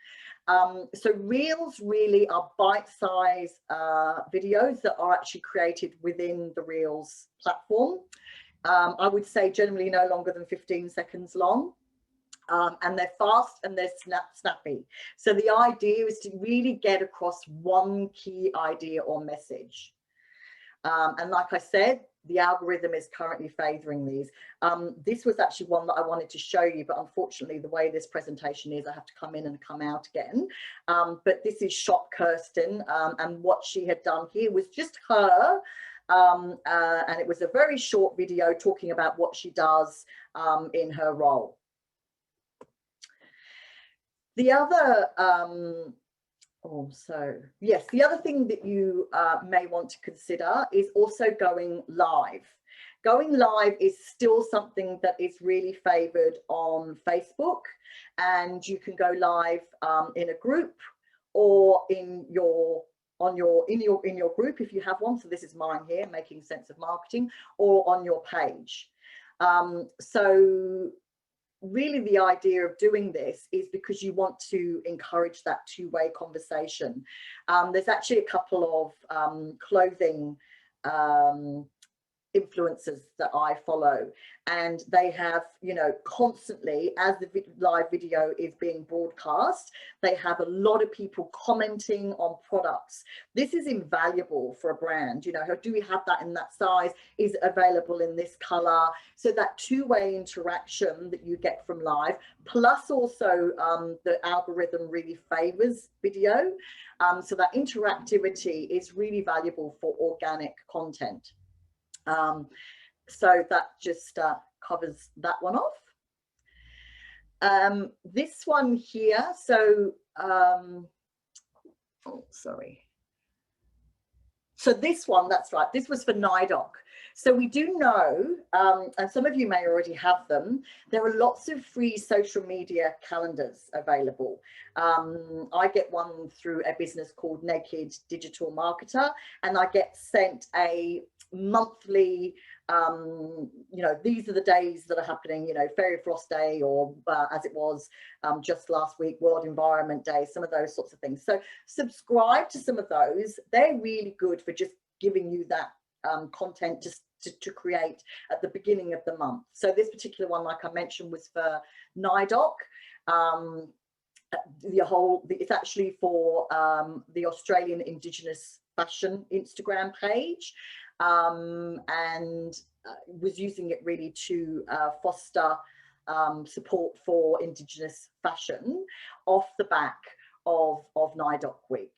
So Reels really are bite-sized videos that are actually created within the Reels platform. I would say generally no longer than 15 seconds long. And they're fast and they're snappy. So the idea is to really get across one key idea or message. And like I said, the algorithm is currently favoring these. This was actually one that I wanted to show you, but unfortunately the way this presentation is, I have to come in and come out again. But this is Shop Kirsten, and what she had done here was just her. And it was a very short video talking about what she does in her role. The other, the other thing that you may want to consider is also going live. Going live is still something that is really favored on Facebook, and you can go live in a group or in your group if you have one. So this is mine here, Making Sense of Marketing, or on your page. So really the idea of doing this is because you want to encourage that two-way conversation. There's actually a couple of clothing influencers that I follow, and they have, you know, constantly, as the live video is being broadcast, they have a lot of people commenting on products. This is invaluable for a brand. You know, do we have that in that size? Is it available in this color? So that two-way interaction that you get from live, plus also the algorithm really favors video. So that interactivity is really valuable for organic content. So that just covers that one off. This one here, so so this one, that's right, this was for NIDOC. So we do know, and some of you may already have them, there are lots of free social media calendars available. I get one through a business called Naked Digital Marketer, and I get sent a monthly, you know, these are the days that are happening, you know, Fairy Frost Day, or as it was just last week, World Environment Day, some of those sorts of things. So subscribe to some of those. They're really good for just giving you that content just to create at the beginning of the month. So this particular one, like I mentioned, was for NIDOC. It's actually for the Australian Indigenous Fashion Instagram page. And was using it really to foster support for Indigenous fashion off the back of NIDOC Week.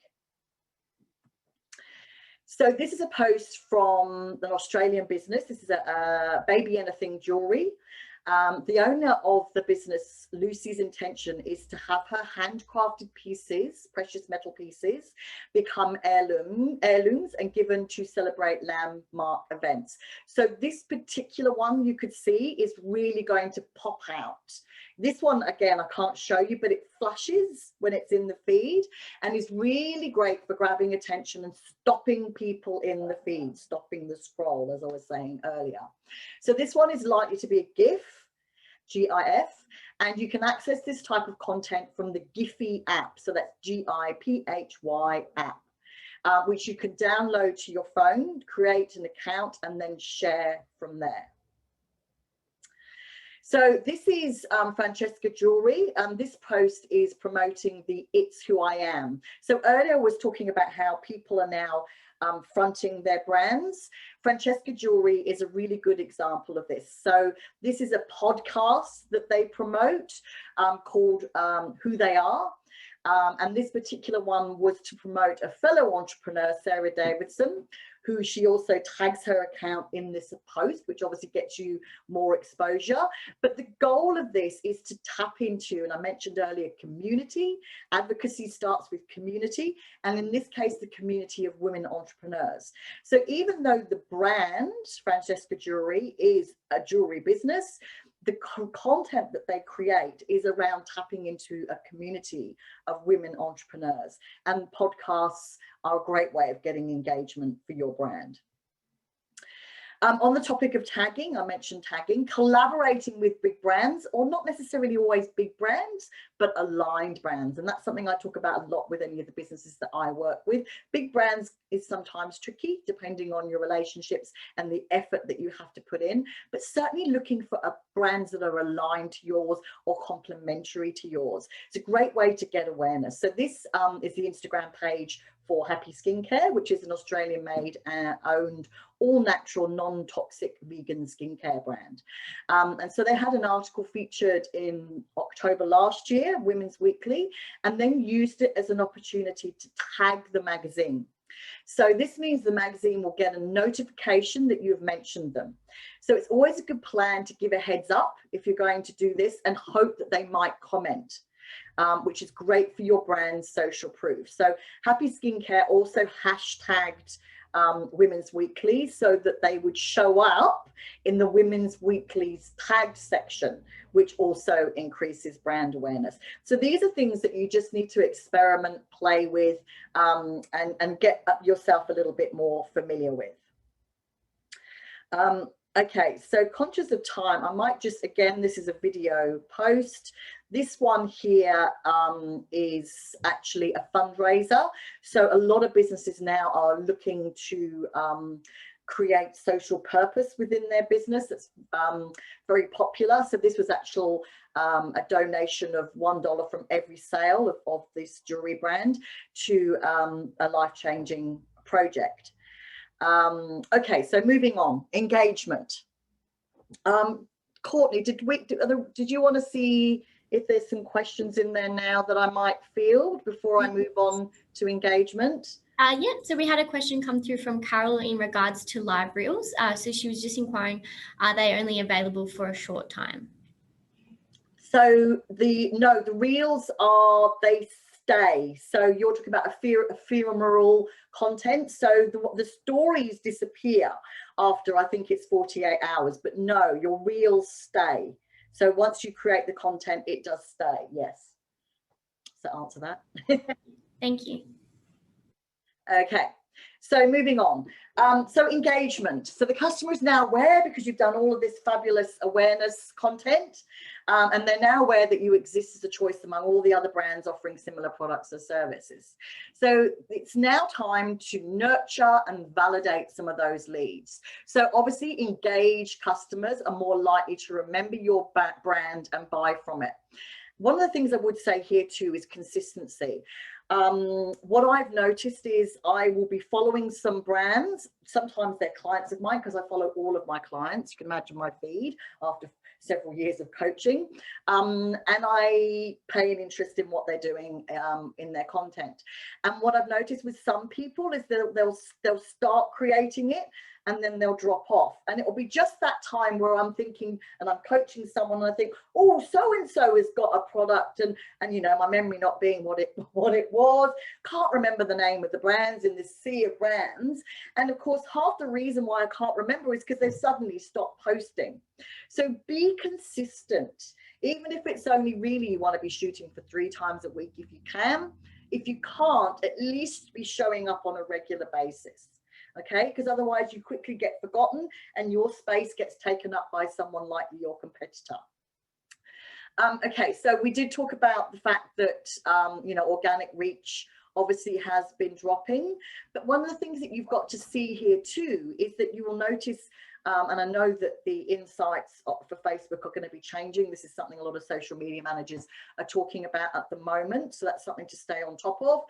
So this is a post from an Australian business. This is a baby anything jewelry. The owner of the business, Lucy's intention is to have her handcrafted pieces, precious metal pieces, become heirlooms and given to celebrate landmark events. So this particular one you could see is really going to pop out. This one, again, I can't show you, but it flashes when it's in the feed and is really great for grabbing attention and stopping people in the feed, stopping the scroll, as I was saying earlier. So this one is likely to be a GIF, GIF, and you can access this type of content from the Giphy app. So that's GIPHY app, which you can download to your phone, create an account, and then share from there. So this is Francesca Jewelry. This post is promoting the It's Who I Am. So earlier I was talking about how people are now fronting their brands. Francesca Jewelry is a really good example of this. So this is a podcast that they promote called Who They Are. And this particular one was to promote a fellow entrepreneur, Sarah Davidson, who she also tags her account in this post, which obviously gets you more exposure. But the goal of this is to tap into, and I mentioned earlier, community. Advocacy starts with community, and in this case, the community of women entrepreneurs. So even though the brand, Francesca Jewelry, is a jewelry business, the content that they create is around tapping into a community of women entrepreneurs, and podcasts are a great way of getting engagement for your brand. On the topic of tagging, I mentioned tagging, collaborating with big brands, or not necessarily always big brands, but aligned brands. And that's something I talk about a lot with any of the businesses that I work with. Big brands is sometimes tricky, depending on your relationships and the effort that you have to put in, but certainly looking for brands that are aligned to yours or complementary to yours. It's a great way to get awareness. So this is the Instagram page for Happy Skincare, which is an Australian made and owned all natural, non-toxic vegan skincare brand. And so they had an article featured in October last year, Women's Weekly, and then used it as an opportunity to tag the magazine. So this means the magazine will get a notification that you've mentioned them. So it's always a good plan to give a heads up if you're going to do this and hope that they might comment. Which is great for your brand's social proof. So Happy Skincare also hashtagged Women's Weekly so that they would show up in the Women's Weekly's tagged section, which also increases brand awareness. So these are things that you just need to experiment, play with, and get yourself a little bit more familiar with. Okay, so conscious of time, I might just, again, this is a video post. This one here is actually a fundraiser. So a lot of businesses now are looking to create social purpose within their business. That's very popular. So this was actual a donation of $1 from every sale of this jewelry brand to a life-changing project. Okay, so moving on, engagement. Courtney, did you want to see if there's some questions in there now that I might field before I move on to engagement? Yeah, so we had a question come through from Carol in regards to live reels. So she was just inquiring, are they only available for a short time? So the reels are, they stay. So you're talking about ephemeral content. So the stories disappear after, I think it's 48 hours, but no, your reels stay. So once you create the content, it does stay. Yes. So answer that. Thank you. Okay. So moving on. So engagement. So the customer is now aware because you've done all of this fabulous awareness content, and they're now aware that you exist as a choice among all the other brands offering similar products or services. So it's now time to nurture and validate some of those leads. So obviously engaged customers are more likely to remember your brand and buy from it. One of the things I would say here too is consistency. What I've noticed is I will be following some brands. Sometimes they're clients of mine because I follow all of my clients. You can imagine my feed after several years of coaching, and I pay an interest in what they're doing in their content. And what I've noticed with some people is they'll start creating it and then they'll drop off, and it will be just that time where I'm thinking and I'm coaching someone and I think, oh, so and so has got a product, and you know, my memory not being what it was, can't remember the name of the brands in this sea of brands. And of course, half the reason why I can't remember is because they've suddenly stopped posting. So be consistent, even if it's only really you want to be shooting for 3 times a week if you can. If you can't, at least be showing up on a regular basis. Okay, because otherwise you quickly get forgotten and your space gets taken up by someone like your competitor. Okay, so we did talk about the fact that, you know, organic reach obviously has been dropping. But one of the things that you've got to see here too is that you will notice, and I know that the insights for Facebook are going to be changing. This is something a lot of social media managers are talking about at the moment. So that's something to stay on top of.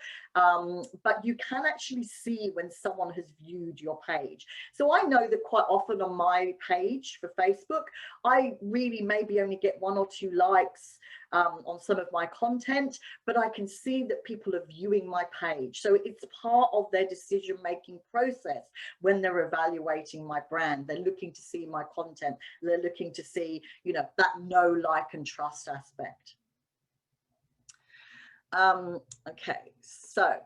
But you can actually see when someone has viewed your page. So I know that quite often on my page for Facebook, I really maybe only get 1 or 2 likes on some of my content, but I can see that people are viewing my page. So it's part of their decision-making process when they're evaluating my brand. They're looking to see my content. They're looking to see, you know, that know, like, and trust aspect. Okay, so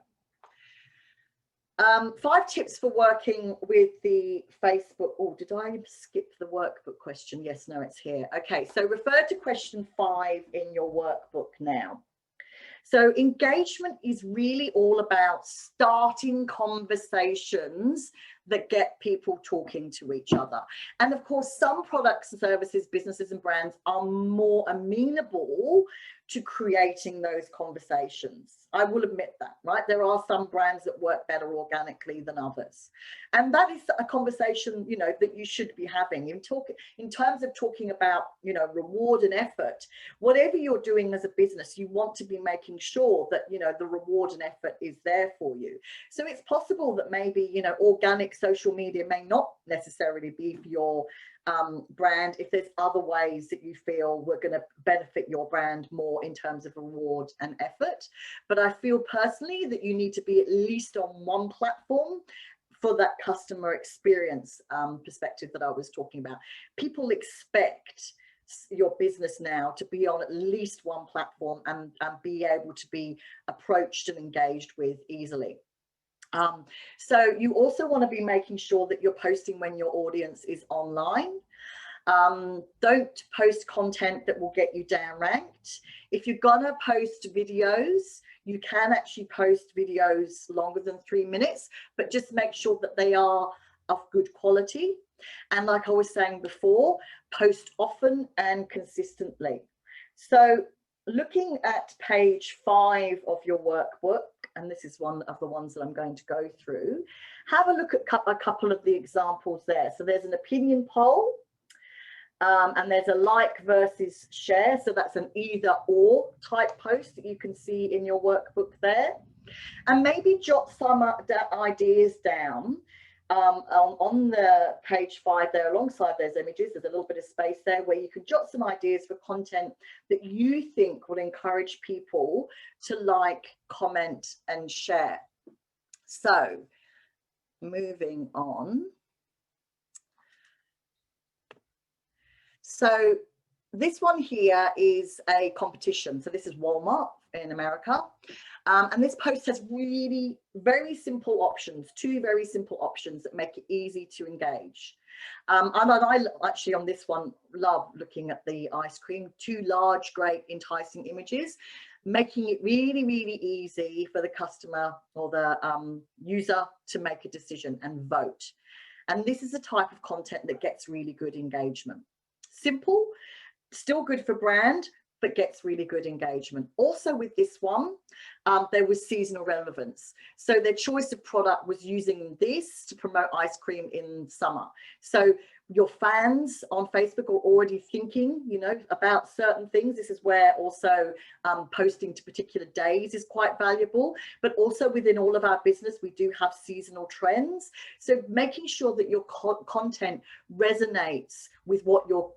5 tips for working with the Facebook. Oh, did I skip the workbook question? Yes, no, it's here. Okay, so refer to question 5 in your workbook now. So engagement is really all about starting conversations that get people talking to each other. And of course, some products and services, businesses and brands are more amenable to creating those conversations. I will admit that, right? There are some brands that work better organically than others. And that is a conversation, you know, that you should be having. In terms of talking about, you know, reward and effort, whatever you're doing as a business, you want to be making sure that, you know, the reward and effort is there for you. So it's possible that maybe, you know, organic social media may not necessarily be for your brand if there's other ways that you feel we're going to benefit your brand more in terms of reward and effort. But I feel personally that you need to be at least on one platform for that customer experience perspective that I was talking about. People expect your business now to be on at least one platform and be able to be approached and engaged with easily. So you also want to be making sure that you're posting when your audience is online. Don't post content that will get you down ranked. If you're gonna post videos, you can actually post videos longer than 3 minutes, but just make sure that they are of good quality. And like I was saying before, post often and consistently. So looking at page 5 of your workbook, and this is one of the ones that I'm going to go through, have a look at a couple of the examples there. So there's an opinion poll, and there's a like versus share. So that's an either or type post that you can see in your workbook there. And maybe jot some ideas down on the page 5 there alongside those images. There's a little bit of space there where you can jot some ideas for content that you think will encourage people to like, comment and share. So moving on. So this one here is a competition. So this is Walmart in America. And this post has really very simple options, 2 very simple options that make it easy to engage. And I actually on this one love looking at the ice cream, 2 large, great, enticing images, making it really, really easy for the customer or the user to make a decision and vote. And this is the type of content that gets really good engagement. Simple, still good for brand, but gets really good engagement. Also with this one, there was seasonal relevance. So their choice of product was using this to promote ice cream in summer. So your fans on Facebook are already thinking, you know, about certain things. This is where also posting to particular days is quite valuable, but also within all of our business, we do have seasonal trends. So making sure that your content resonates with what your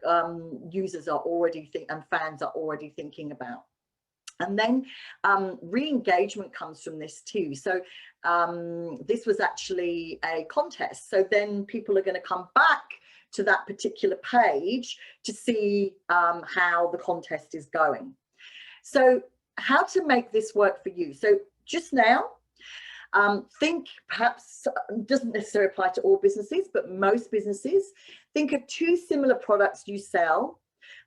users are already and fans are already thinking about. And then re-engagement comes from this too. So this was actually a contest. So then people are going to come back to that particular page to see how the contest is going. So how to make this work for you. So just now, think, perhaps doesn't necessarily apply to all businesses, but most businesses, think of 2 similar products you sell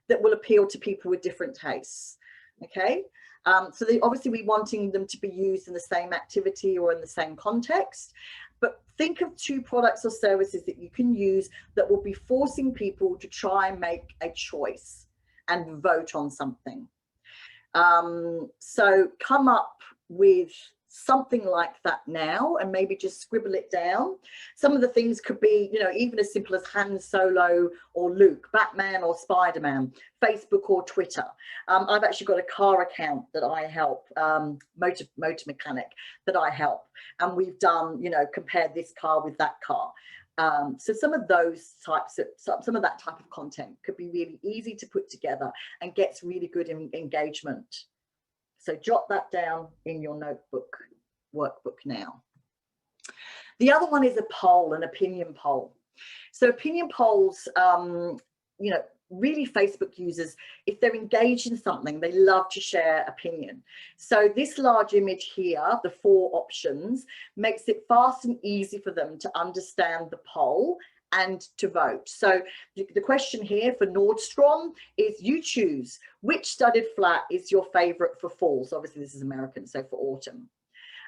that will appeal to people with different tastes. Okay, so obviously we're wanting them to be used in the same activity or in the same context, but think of 2 products or services that you can use that will be forcing people to try and make a choice and vote on something. So come up with something like that now, and maybe just scribble it down. Some of the things could be, you know, even as simple as Han Solo or Luke, Batman or Spider-Man, Facebook or Twitter. I've actually got a car account that I help, motor mechanic that I help, and we've done, you know, compared this car with that car. So some of those types of, some of that type of content could be really easy to put together and gets really good engagement. So jot that down in your notebook, workbook now. The other one is a poll, an opinion poll. So opinion polls, you know, really Facebook users, if they're engaged in something, they love to share opinion. So this large image here, the 4 options, makes it fast and easy for them to understand the poll and to vote. So the question here for Nordstrom is, you choose which studded flat is your favorite for fall. So obviously this is American, so for autumn.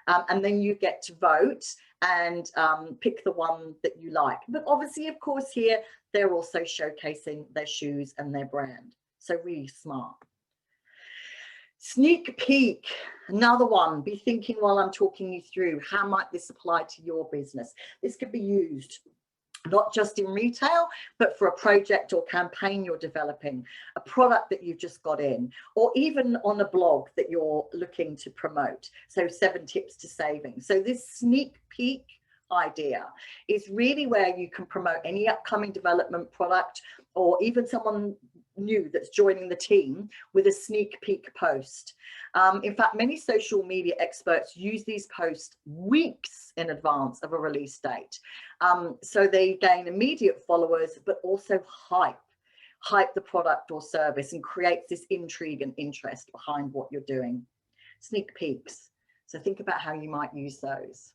And then you get to vote and pick the one that you like. But obviously, of course, here they're also showcasing their shoes and their brand. So really smart. Sneak peek, another one. Be thinking while I'm talking you through, how might this apply to your business? This could be used not just in retail, but for a project or campaign you're developing, a product that you've just got in, or even on a blog that you're looking to promote. So 7 tips to saving. So this sneak peek idea is really where you can promote any upcoming development product, or even someone new that's joining the team with a sneak peek post. In fact, many social media experts use these posts weeks in advance of a release date. So they gain immediate followers, but also hype the product or service, and creates this intrigue and interest behind what you're doing. Sneak peeks. So think about how you might use those.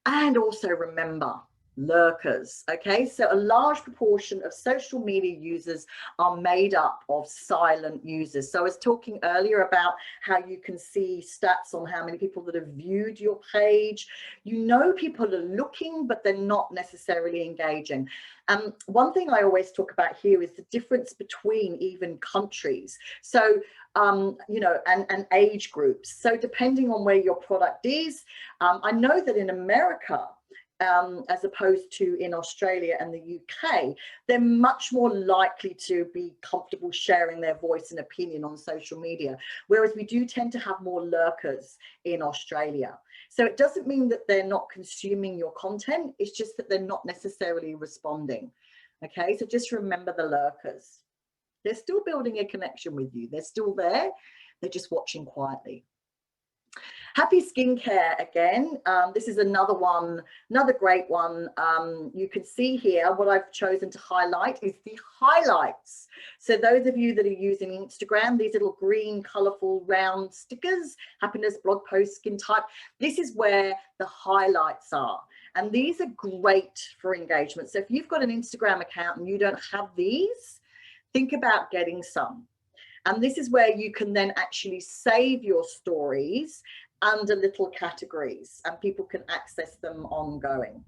And also remember, lurkers. Okay, so a large proportion of social media users are made up of silent users. So I was talking earlier about how you can see stats on how many people that have viewed your page. You know, people are looking, but they're not necessarily engaging. One thing I always talk about here is the difference between even countries. So you know, and age groups. So depending on where your product is, I know that in America, as opposed to in Australia and the UK, they're much more likely to be comfortable sharing their voice and opinion on social media, whereas we do tend to have more lurkers in Australia. So it doesn't mean that they're not consuming your content, it's just that they're not necessarily responding. Okay, so just remember the lurkers. They're still building a connection with you. They're still there. They're just watching quietly. Happy skincare again. This is another one, another great one. You can see here what I've chosen to highlight is the highlights. So those of you that are using Instagram, these little green, colorful, round stickers, happiness, blog post, skin type, this is where the highlights are. And these are great for engagement. So if you've got an Instagram account and you don't have these, think about getting some. And this is where you can then actually save your stories under little categories, and people can access them ongoing.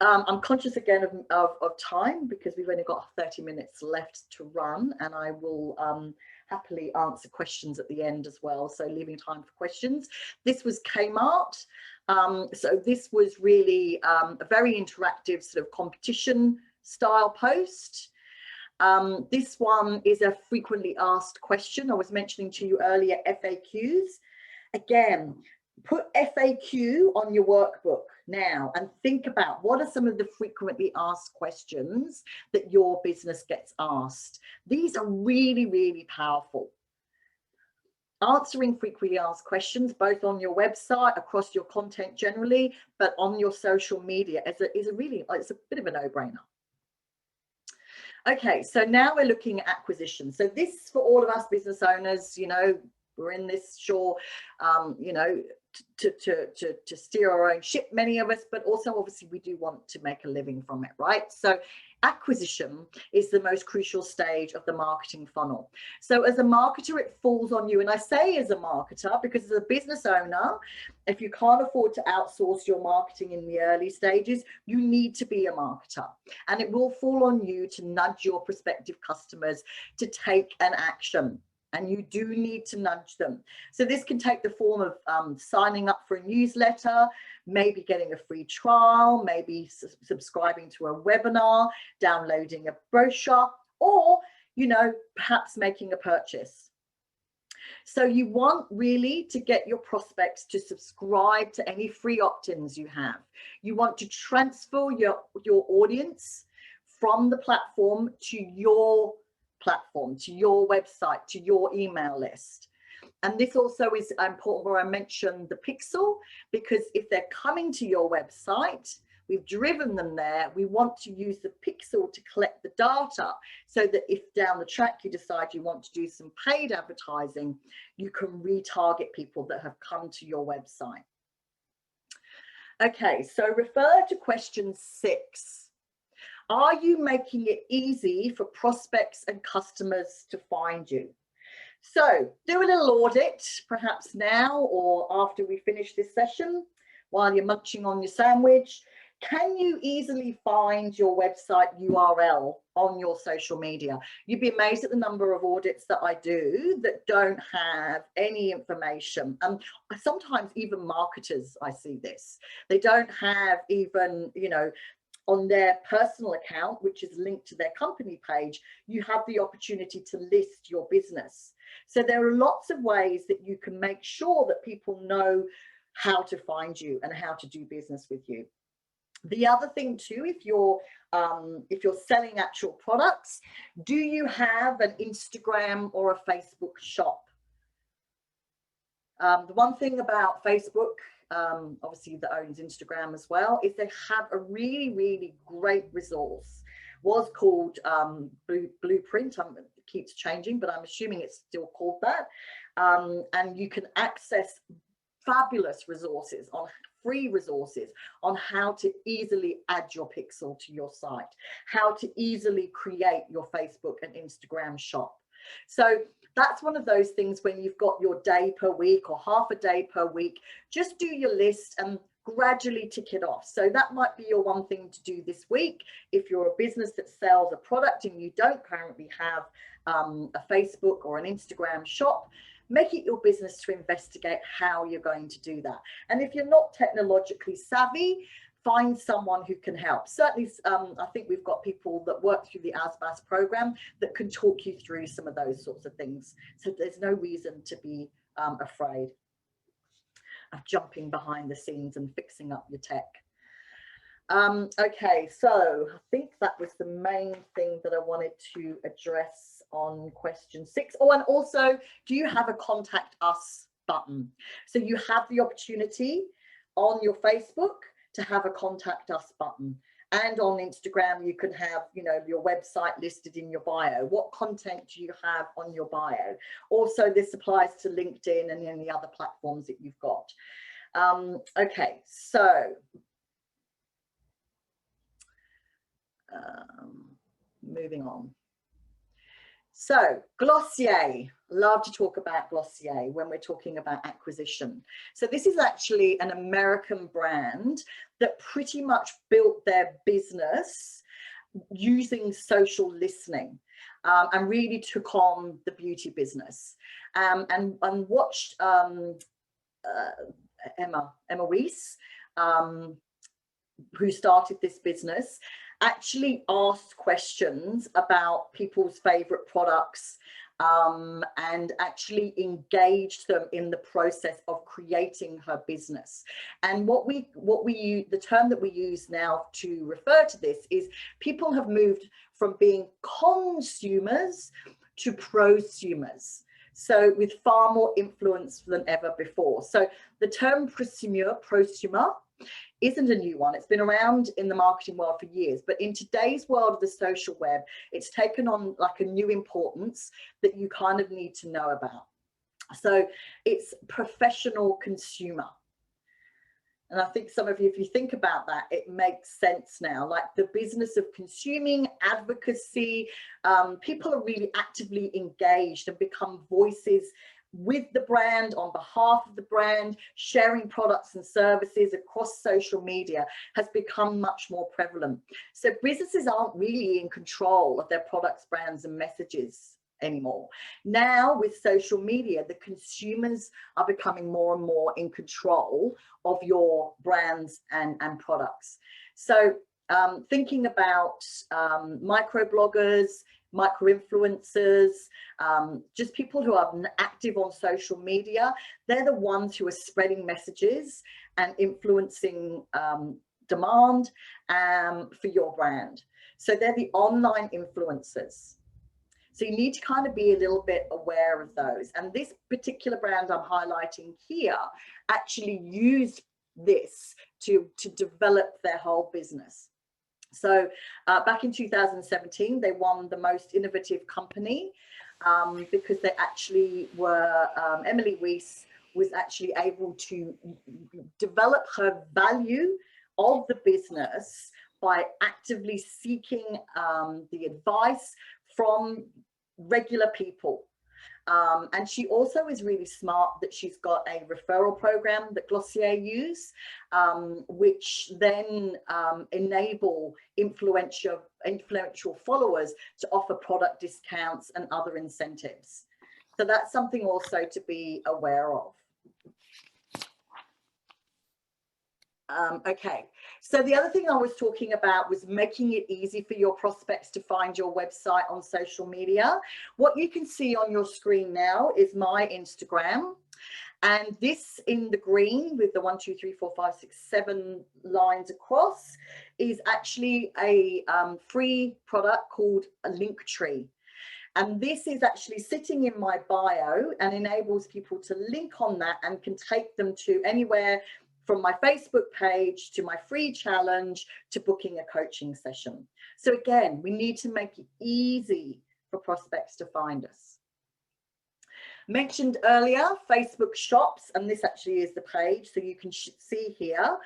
I'm conscious again of time, because we've only got 30 minutes left to run, and I will happily answer questions at the end as well, so leaving time for questions. This was Kmart. So this was really a very interactive sort of competition style post. This one is a frequently asked question. I was mentioning to you earlier FAQs. Again, put FAQ on your workbook now and think about what are some of the frequently asked questions that your business gets asked. These are really, really powerful. Answering frequently asked questions, both on your website, across your content generally, but on your social media it's a bit of a no-brainer. Okay, so now we're looking at acquisition. So this, for all of us business owners, you know, we're in this, sure, you know, to steer our own ship, many of us, but also obviously we do want to make a living from it, right? So acquisition is the most crucial stage of the marketing funnel. So as a marketer, it falls on you. And I say as a marketer, because as a business owner, if you can't afford to outsource your marketing in the early stages, you need to be a marketer. And it will fall on you to nudge your prospective customers to take an action. And you do need to nudge them. So this can take the form of signing up for a newsletter, maybe getting a free trial, maybe subscribing to a webinar, downloading a brochure, or, you know, perhaps making a purchase. So you want really to get your prospects to subscribe to any free opt-ins you have. You want to transfer your audience from the platform to your platform, to your website, to your email list. And this also is important where I mentioned the pixel, because if they're coming to your website, we've driven them there, we want to use the pixel to collect the data, so that if down the track you decide you want to do some paid advertising, you can retarget people that have come to your website. Okay, so refer to question 6. Are you making it easy for prospects and customers to find you? So do a little audit, perhaps now or after we finish this session, while you're munching on your sandwich. Can you easily find your website URL on your social media? You'd be amazed at the number of audits that I do that don't have any information. Sometimes even marketers, I see this. They don't have even, you know, on their personal account, which is linked to their company page, you have the opportunity to list your business. So there are lots of ways that you can make sure that people know how to find you and how to do business with you. The other thing too, if you're selling actual products, do you have an Instagram or a Facebook shop? The one thing about Facebook, obviously that owns Instagram as well, is they have a really, really great resource. Was called Blueprint. It keeps changing, but I'm assuming it's still called that. And you can access fabulous resources, on free resources, on how to easily add your pixel to your site, how to easily create your Facebook and Instagram shop. So that's one of those things when you've got your day per week or half a day per week, just do your list and gradually tick it off. So that might be your one thing to do this week. If you're a business that sells a product and you don't currently have a Facebook or an Instagram shop, make it your business to investigate how you're going to do that. And if you're not technologically savvy, find someone who can help. Certainly, I think we've got people that work through the ASBAS program that can talk you through some of those sorts of things. So there's no reason to be afraid of jumping behind the scenes and fixing up your tech. Okay, so I think that was the main thing that I wanted to address on question 6. Oh, and also, do you have a contact us button? So you have the opportunity on your Facebook to have a contact us button, and on Instagram you can have, you know, your website listed in your bio. What content do you have on your bio? Also, this applies to LinkedIn and any other platforms that you've got. Okay, so moving on. So Glossier, love to talk about Glossier when we're talking about acquisition. So this is actually an American brand that pretty much built their business using social listening, and really took on the beauty business, and watched Emma Weiss, who started this business, actually asked questions about people's favorite products, and actually engaged them in the process of creating her business. And the term that we use now to refer to this is people have moved from being consumers to prosumers. So with far more influence than ever before. So the term prosumer isn't a new one. It's been around in the marketing world for years, but in today's world of the social web, it's taken on like a new importance that you kind of need to know about. So it's professional consumer. And I think some of you, if you think about that, it makes sense now. Like the business of consuming, advocacy, people are really actively engaged and become voices with the brand, on behalf of the brand. Sharing products and services across social media has become much more prevalent. So businesses aren't really in control of their products, brands, and messages anymore. Now with social media, the consumers are becoming more and more in control of your brands and products. So thinking about microbloggers, micro-influencers, just people who are active on social media, they're the ones who are spreading messages and influencing demand for your brand. So they're the online influencers. So you need to kind of be a little bit aware of those. And this particular brand I'm highlighting here actually used this to develop their whole business. So back in 2017, they won the most innovative company because they actually were, Emily Weiss was actually able to develop her value of the business by actively seeking the advice from regular people. And she also is really smart that she's got a referral program that Glossier use, which then enable influential followers to offer product discounts and other incentives. So that's something also to be aware of. Okay, so the other thing I was talking about was making it easy for your prospects to find your website on social media. What you can see on your screen now is my Instagram, and this in the green with the 1, 2, 3, 4, 5, 6, 7 lines across is actually a free product called a Linktree. And this is actually sitting in my bio and enables people to link on that and can take them to anywhere from my Facebook page to my free challenge to booking a coaching session. So again, we need to make it easy for prospects to find us. Mentioned earlier, Facebook shops, and this actually is the page. So you can see here,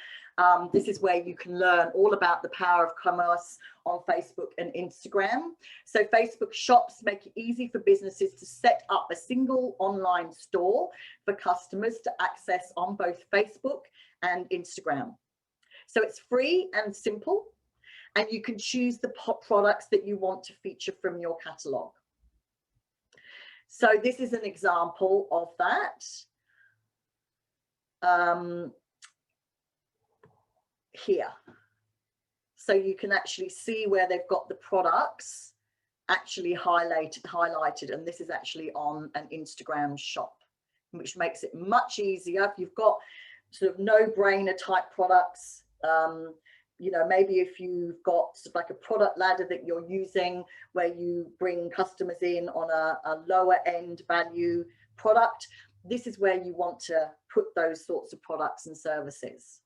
this is where you can learn all about the power of commerce on Facebook and Instagram. So Facebook shops make it easy for businesses to set up a single online store for customers to access on both Facebook and Instagram. So it's free and simple, and you can choose the products that you want to feature from your catalog. So this is an example of that. Here. So you can actually see where they've got the products actually highlighted, and this is actually on an Instagram shop, which makes it much easier. If you've got sort of no-brainer type products, you know, maybe if you've got sort of like a product ladder that you're using where you bring customers in on a lower end value product, this is where you want to put those sorts of products and services.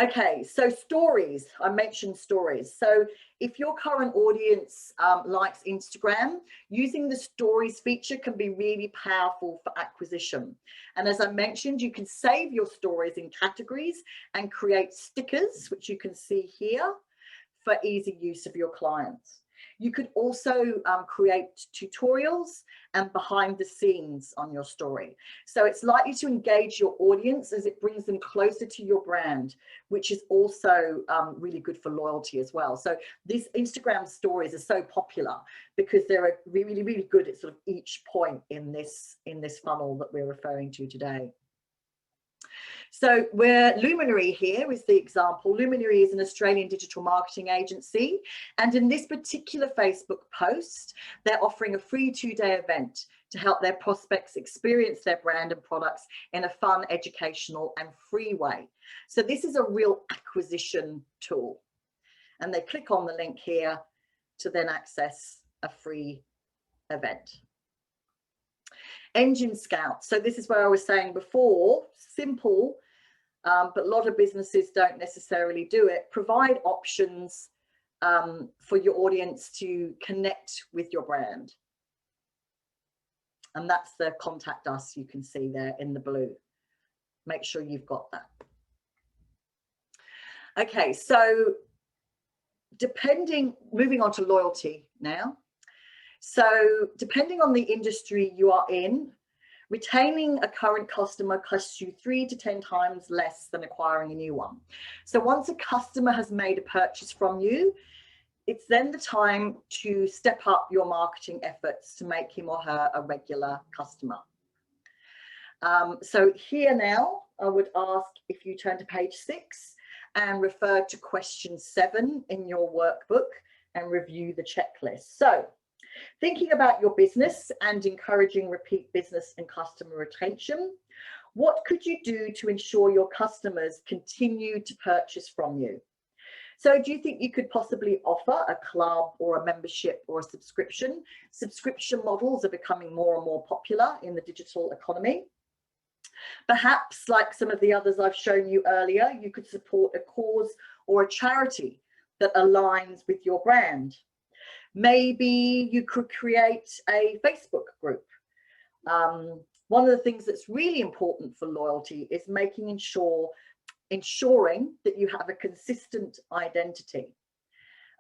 Okay, so stories, I mentioned stories. So if your current audience likes Instagram, using the stories feature can be really powerful for acquisition. And as I mentioned, you can save your stories in categories and create stickers, which you can see here, for easy use of your clients. You could also create tutorials and behind the scenes on your story. So it's likely to engage your audience as it brings them closer to your brand, which is also really good for loyalty as well. So these Instagram stories are so popular because they're really, really good at sort of each point in this funnel that we're referring to today. So where Luminary here is the example. Luminary is an Australian digital marketing agency. And in this particular Facebook post, they're offering a free 2-day event to help their prospects experience their brand and products in a fun, educational and free way. So this is a real acquisition tool. And they click on the link here to then access a free event. Engine Scout. So this is where I was saying before, simple, but a lot of businesses don't necessarily do it. Provide options for your audience to connect with your brand. And that's the contact us you can see there in the blue. Make sure you've got that. Okay, so moving on to loyalty now. So depending on the industry you are in, retaining a current customer costs you 3 to 10 times less than acquiring a new one. So once a customer has made a purchase from you, it's then the time to step up your marketing efforts to make him or her a regular customer. So here now, I would ask if you turn to page 6 and refer to question 7 in your workbook and review the checklist. So thinking about your business and encouraging repeat business and customer retention, what could you do to ensure your customers continue to purchase from you? So do you think you could possibly offer a club or a membership or a subscription? Subscription models are becoming more and more popular in the digital economy. Perhaps, like some of the others I've shown you earlier, you could support a cause or a charity that aligns with your brand. Maybe you could create a Facebook group. One of the things that's really important for loyalty is ensuring that you have a consistent identity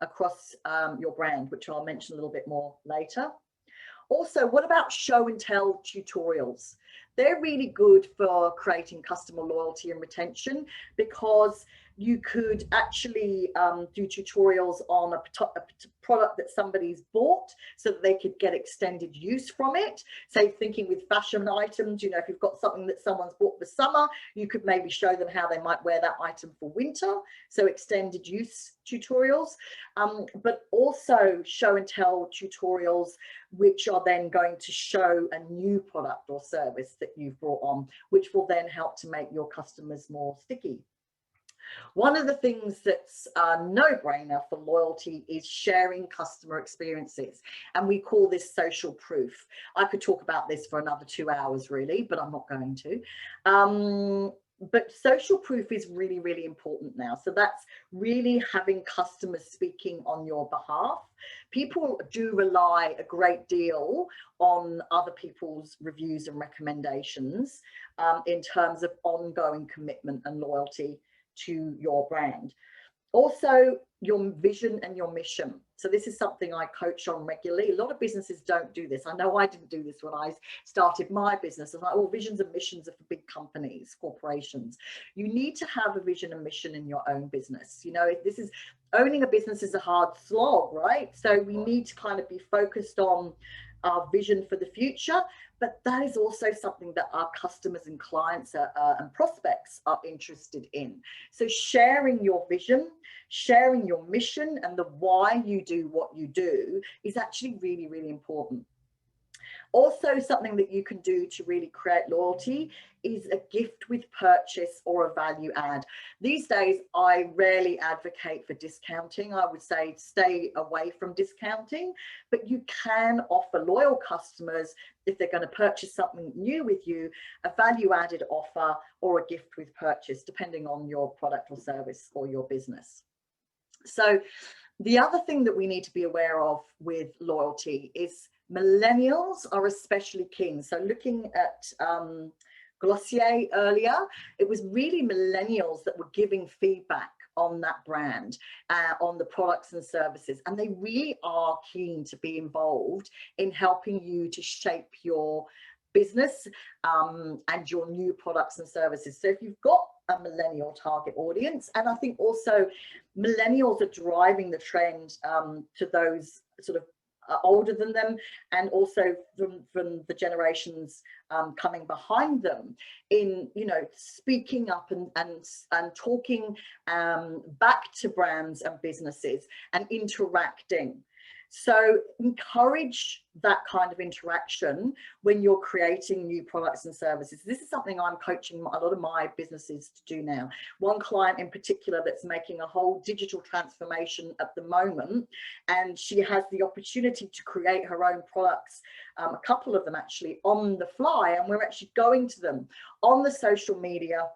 across your brand, which I'll mention a little bit more later. Also, what about show and tell tutorials? They're really good for creating customer loyalty and retention because you could actually do tutorials on a product that somebody's bought so that they could get extended use from it. Say, thinking with fashion items, you know, if you've got something that someone's bought for summer, you could maybe show them how they might wear that item for winter. So extended use tutorials, but also show and tell tutorials, which are then going to show a new product or service that you've brought on, which will then help to make your customers more sticky. One of the things that's a no-brainer for loyalty is sharing customer experiences, and we call this social proof. I could talk about this for another 2 hours really, but I'm not going to. But social proof is really, really important now. So that's really having customers speaking on your behalf. People do rely a great deal on other people's reviews and recommendations in terms of ongoing commitment and loyalty to your brand. Also, your vision and your mission. So this is something I coach on regularly. A lot of businesses don't do this. I know I didn't do this when I started my business. I'm like, well, visions and missions are for big companies, corporations. You need to have a vision and mission in your own business. You know, this is owning a business is a hard slog, right? So we need to kind of be focused on our vision for the future, but that is also something that our customers and clients and prospects are interested in. So sharing your vision, sharing your mission and the why you do what you do is actually really, really important. Also, something that you can do to really create loyalty is a gift with purchase or a value add. These days, I rarely advocate for discounting. I would say stay away from discounting, but you can offer loyal customers, if they're going to purchase something new with you, a value added offer or a gift with purchase, depending on your product or service or your business. So the other thing that we need to be aware of with loyalty is millennials are especially keen. So looking at Glossier earlier, it was really millennials that were giving feedback on that brand, on the products and services, and they really are keen to be involved in helping you to shape your business and your new products and services. So if you've got a millennial target audience, and I think also millennials are driving the trend to those sort of older than them, and also from the generations coming behind them, in, you know, speaking up and talking back to brands and businesses and interacting. So encourage that kind of interaction when you're creating new products and services. This is something I'm coaching a lot of my businesses to do now. One client in particular that's making a whole digital transformation at the moment, and she has the opportunity to create her own products, a couple of them actually, on the fly, and we're actually going to them on the social media,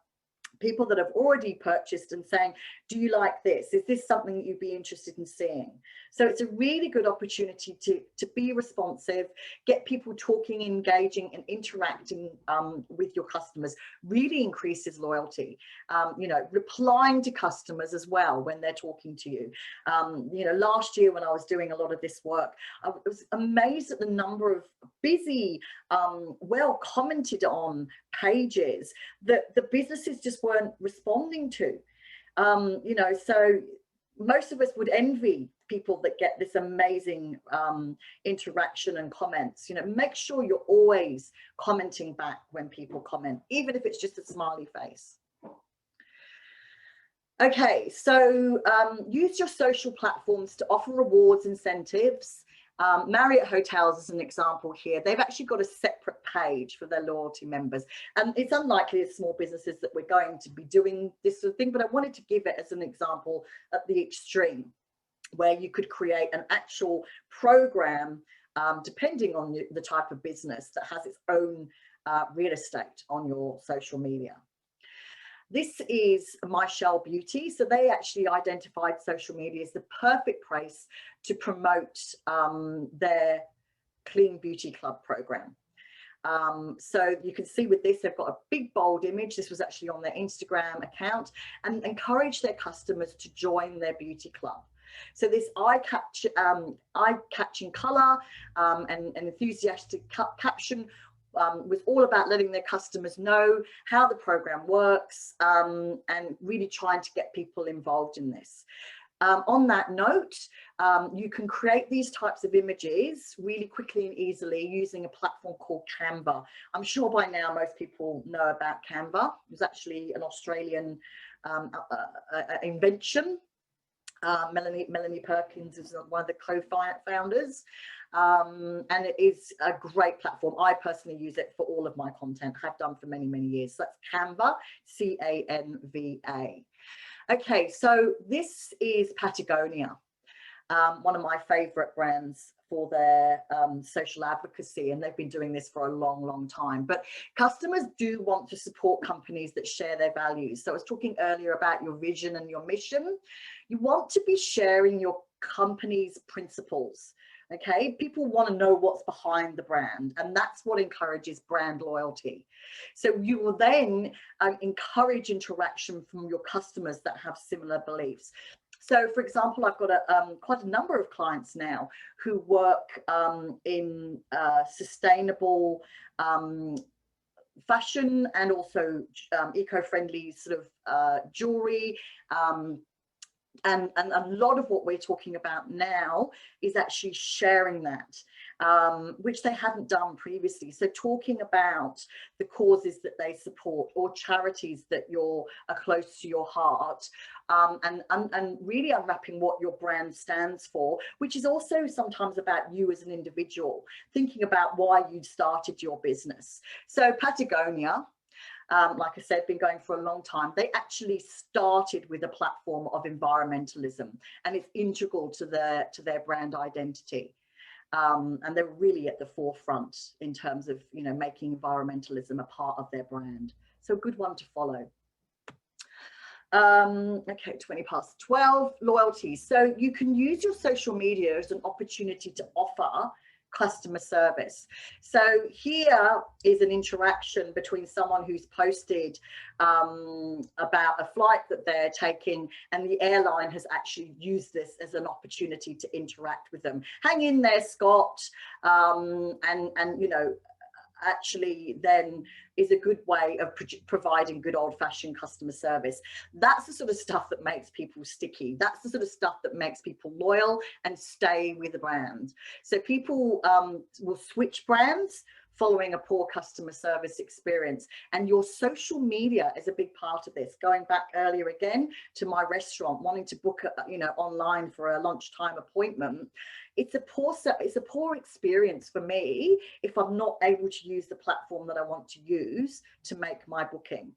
people that have already purchased, and saying, do you like this? Is this something that you'd be interested in seeing? So it's a really good opportunity to be responsive, get people talking, engaging and interacting with your customers. Really increases loyalty. You know, replying to customers as well when they're talking to you. You know, last year when I was doing a lot of this work, I was amazed at the number of busy, well commented on pages that the businesses just weren't responding to. You know, so most of us would envy people that get this amazing interaction and comments. You know, make sure you're always commenting back when people comment, even if it's just a smiley face. Okay, so use your social platforms to offer rewards, incentives. Marriott Hotels is an example here. They've actually got a separate page for their loyalty members, and it's unlikely as small businesses that we're going to be doing this sort of thing, but I wanted to give it as an example at the extreme, where you could create an actual program depending on the type of business that has its own real estate on your social media. This is My Shell Beauty. So they actually identified social media as the perfect place to promote their Clean Beauty Club program. So you can see with this, they've got a big bold image. This was actually on their Instagram account, and encourage their customers to join their beauty club. So this eye-catching colour and enthusiastic caption was all about letting their customers know how the program works, and really trying to get people involved in this. On that note, you can create these types of images really quickly and easily using a platform called Canva. I'm sure by now most people know about Canva. It was actually an Australian invention. Melanie Perkins is one of the co-founders, and it is a great platform. I personally use it for all of my content, have done for many, many years. So that's Canva, C-A-N-V-A. Okay, so this is Patagonia, one of my favorite brands for their social advocacy, and they've been doing this for a long, long time. But customers do want to support companies that share their values. So I was talking earlier about your vision and your mission. You want to be sharing your company's principles. Okay, people want to know what's behind the brand, and that's what encourages brand loyalty. So you will then encourage interaction from your customers that have similar beliefs. So, for example, I've got quite a number of clients now who work in sustainable fashion, and also eco-friendly sort of jewelry. And a lot of what we're talking about now is actually sharing that, which they hadn't done previously. So talking about the causes that they support, or charities that are close to your heart, and really unwrapping what your brand stands for, which is also sometimes about you as an individual, thinking about why you started your business. So Patagonia, like I said, been going for a long time. They actually started with a platform of environmentalism, and it's integral to their brand identity. And they're really at the forefront in terms of, you know, making environmentalism a part of their brand. So a good one to follow. Okay, 20:12, loyalty. So you can use your social media as an opportunity to offer customer service. So here is an interaction between someone who's posted about a flight that they're taking, and the airline has actually used this as an opportunity to interact with them. Hang in there, Scott, and you know, actually then is a good way of providing good old-fashioned customer service. That's the sort of stuff that makes people sticky. That's the sort of stuff that makes people loyal and stay with the brand. So people will switch brands following a poor customer service experience, and your social media is a big part of this. Going back earlier again to my restaurant, wanting to book you know, online for a lunchtime appointment, it's a poor experience for me if I'm not able to use the platform that I want to use to make my booking.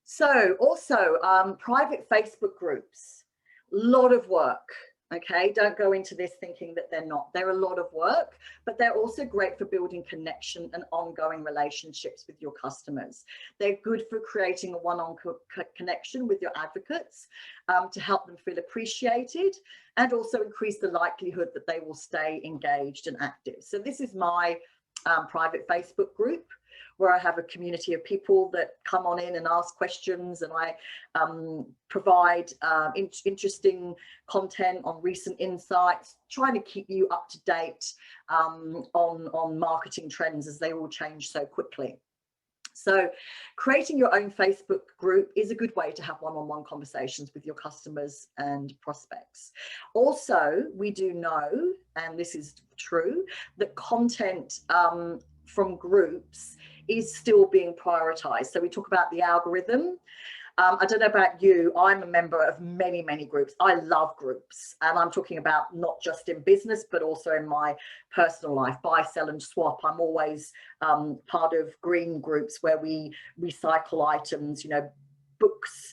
So also private Facebook groups, a lot of work. Okay, don't go into this thinking that they're not. They're a lot of work, but they're also great for building connection and ongoing relationships with your customers. They're good for creating a one-on-one connection with your advocates to help them feel appreciated, and also increase the likelihood that they will stay engaged and active. So this is my private Facebook group, where I have a community of people that come on in and ask questions, and I provide interesting content on recent insights, trying to keep you up to date on marketing trends as they all change so quickly. So creating your own Facebook group is a good way to have one-on-one conversations with your customers and prospects. Also, we do know, and this is true, that content from groups is still being prioritized. So we talk about the algorithm. I don't know about you, I'm a member of many, many groups. I love groups, and I'm talking about not just in business, but also in my personal life. Buy, sell and swap. I'm always part of green groups where we recycle items, you know, books,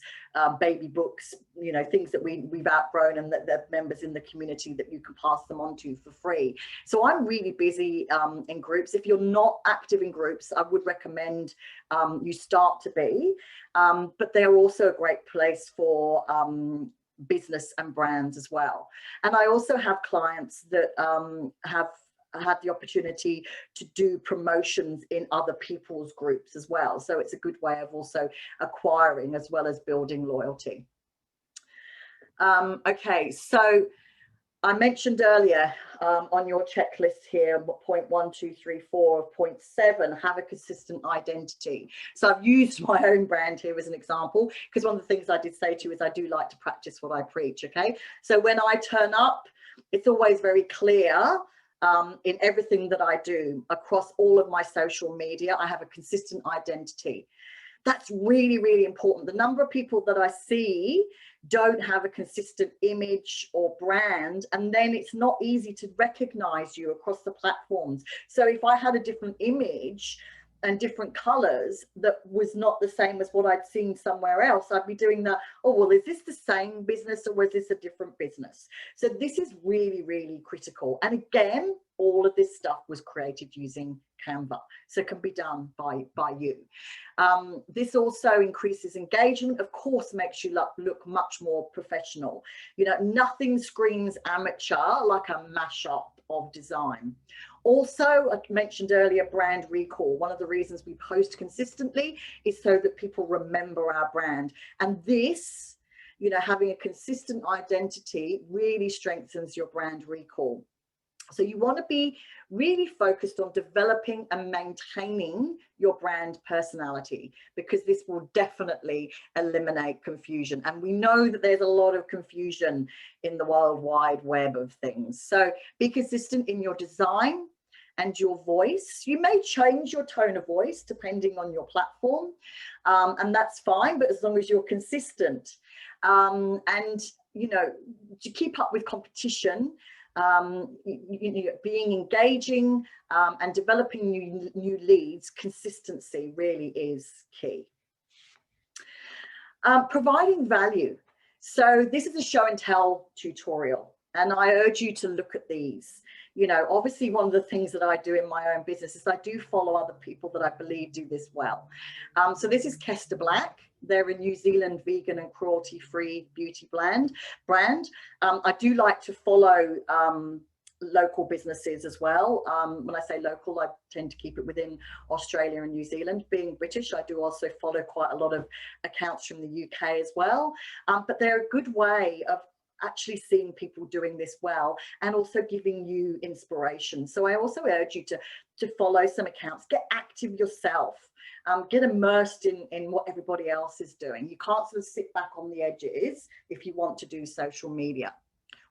baby books, you know, things that we've outgrown and that they're members in the community that you can pass them on to for free. So I'm really busy in groups. If you're not active in groups, I would recommend you start to be, but they're also a great place for business and brands as well. And I also have clients that have had the opportunity to do promotions in other people's groups as well. So it's a good way of also acquiring as well as building loyalty. Okay, so I mentioned earlier on your checklist here, point 1, 2, 3, 4 of point 7, have a consistent identity. So I've used my own brand here as an example, because one of the things I did say to you is I do like to practice what I preach. Okay, so when I turn up, it's always very clear in everything that I do across all of my social media. I have a consistent identity. That's really, really important. The number of people that I see don't have a consistent image or brand, and then it's not easy to recognize you across the platforms. So if I had a different image and different colors that was not the same as what I'd seen somewhere else, I'd be doing the, oh, well, is this the same business or was this a different business? So this is really, really critical. And again, all of this stuff was created using Canva, so it can be done by you. This also increases engagement, of course, makes you look much more professional. You know, nothing screams amateur like a mashup of design. Also, I mentioned earlier, brand recall. One of the reasons we post consistently is so that people remember our brand. And this, you know, having a consistent identity really strengthens your brand recall. So you want to be really focused on developing and maintaining your brand personality, because this will definitely eliminate confusion. And we know that there's a lot of confusion in the World Wide Web of things. So be consistent in your design and your voice. You may change your tone of voice depending on your platform, and that's fine, but as long as you're consistent. And, you know, to keep up with competition, being engaging and developing new leads, consistency really is key. Providing value. So this is a show and tell tutorial, and I urge you to look at these. You know, obviously one of the things that I do in my own business is I do follow other people that I believe do this well. So this is Kester Black. They're a New Zealand vegan and cruelty-free beauty brand. I do like to follow local businesses as well. When I say local, I tend to keep it within Australia and New Zealand. Being British, I do also follow quite a lot of accounts from the UK as well. But they're a good way of actually seeing people doing this well and also giving you inspiration. So I also urge you to follow some accounts, get active yourself, get immersed in what everybody else is doing. You can't sort of sit back on the edges if you want to do social media.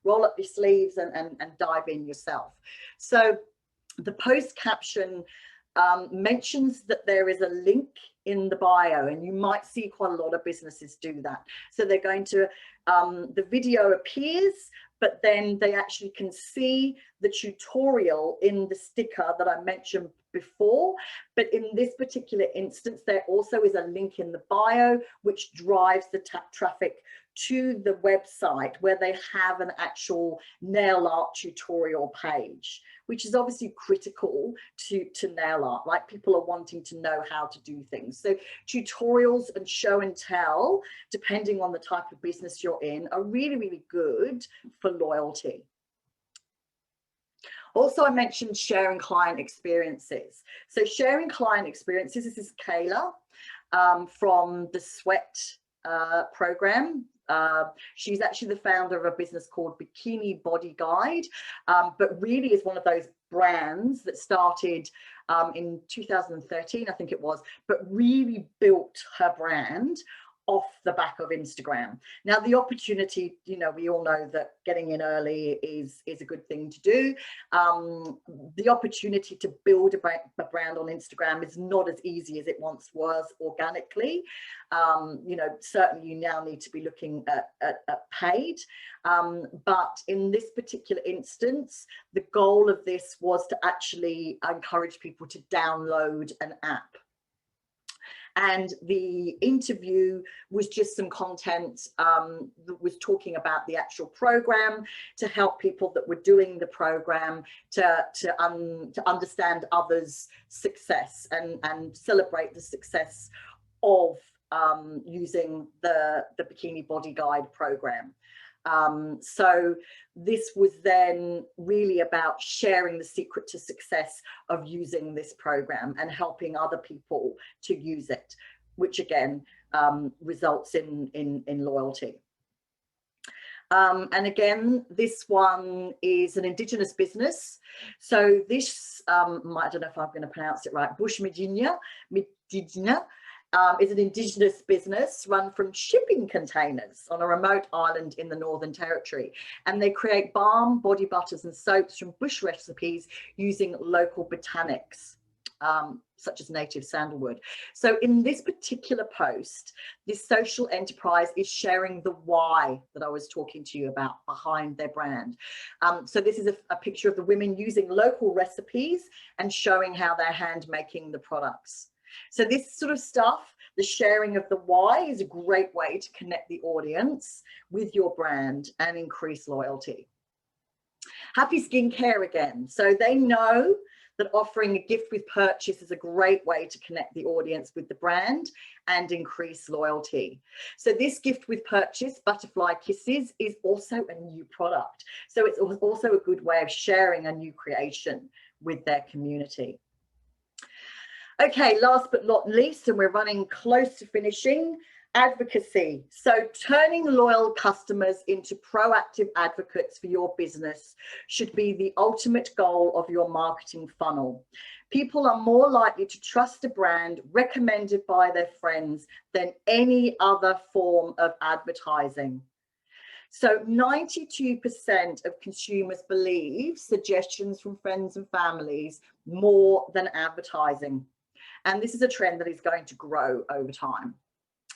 Roll up your sleeves and dive in yourself. So the post caption mentions that there is a link in the bio, and you might see quite a lot of businesses do that. So they're going to, the video appears, but then they actually can see the tutorial in the sticker that I mentioned before. But in this particular instance, there also is a link in the bio, which drives the traffic to the website where they have an actual nail art tutorial page, which is obviously critical to nail art, right? People are wanting to know how to do things. So tutorials and show and tell, depending on the type of business you're in, are really, really good for loyalty. Also, I mentioned sharing client experiences. So sharing client experiences, this is Kayla from the Sweat program. She's actually the founder of a business called Bikini Body Guide, but really is one of those brands that started in 2013, I think it was, but really built her brand off the back of Instagram. Now, the opportunity, you know, we all know that getting in early is a good thing to do. The opportunity to build a brand on Instagram is not as easy as it once was organically. You know, certainly you now need to be looking at paid. But in this particular instance, the goal of this was to actually encourage people to download an app. And the interview was just some content that was talking about the actual program to help people that were doing the program to understand others' success and celebrate the success of using the Bikini Body Guide program. So this was then really about sharing the secret to success of using this program and helping other people to use it, which again results in loyalty. And again, this one is an Indigenous business. So this, I don't know if I'm going to pronounce it right, Bush Medina, is an Indigenous business run from shipping containers on a remote island in the Northern Territory. And they create balm, body butters and soaps from bush recipes using local botanics, such as native sandalwood. So in this particular post, this social enterprise is sharing the why that I was talking to you about behind their brand. So this is a picture of the women using local recipes and showing how they're hand making the products. So this sort of stuff, the sharing of the why, is a great way to connect the audience with your brand and increase loyalty. Happy Skincare again. So they know that offering a gift with purchase is a great way to connect the audience with the brand and increase loyalty. So this gift with purchase, Butterfly Kisses, is also a new product. So it's also a good way of sharing a new creation with their community. Okay, last but not least, and we're running close to finishing, advocacy. So turning loyal customers into proactive advocates for your business should be the ultimate goal of your marketing funnel. People are more likely to trust a brand recommended by their friends than any other form of advertising. So 92% of consumers believe suggestions from friends and families more than advertising. And this is a trend that is going to grow over time.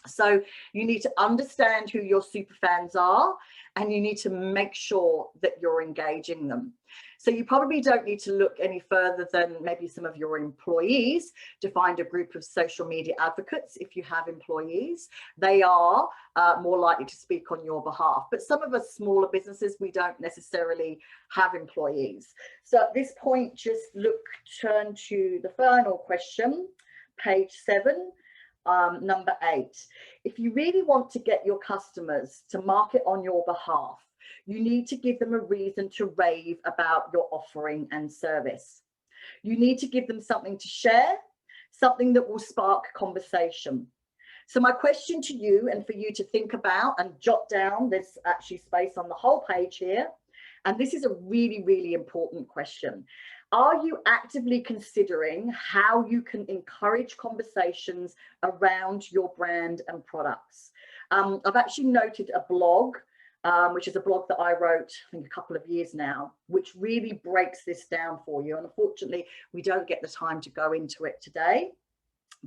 So you need to understand who your super fans are, and you need to make sure that you're engaging them. So you probably don't need to look any further than maybe some of your employees to find a group of social media advocates. If you have employees, they are more likely to speak on your behalf. But some of us smaller businesses, we don't necessarily have employees. So at this point, just turn to the final question, page 7. Number 8, if you really want to get your customers to market on your behalf, You need to give them a reason to rave about your offering and service. You need to give them something to share, something that will spark conversation. So my question to you, and for you to think about and jot down, there's actually space on the whole page here, and this is a really, really important question. Are you actively considering how you can encourage conversations around your brand and products? I've actually noted a blog, which is a blog that I wrote, I think, a couple of years now, which really breaks this down for you. And unfortunately, we don't get the time to go into it today,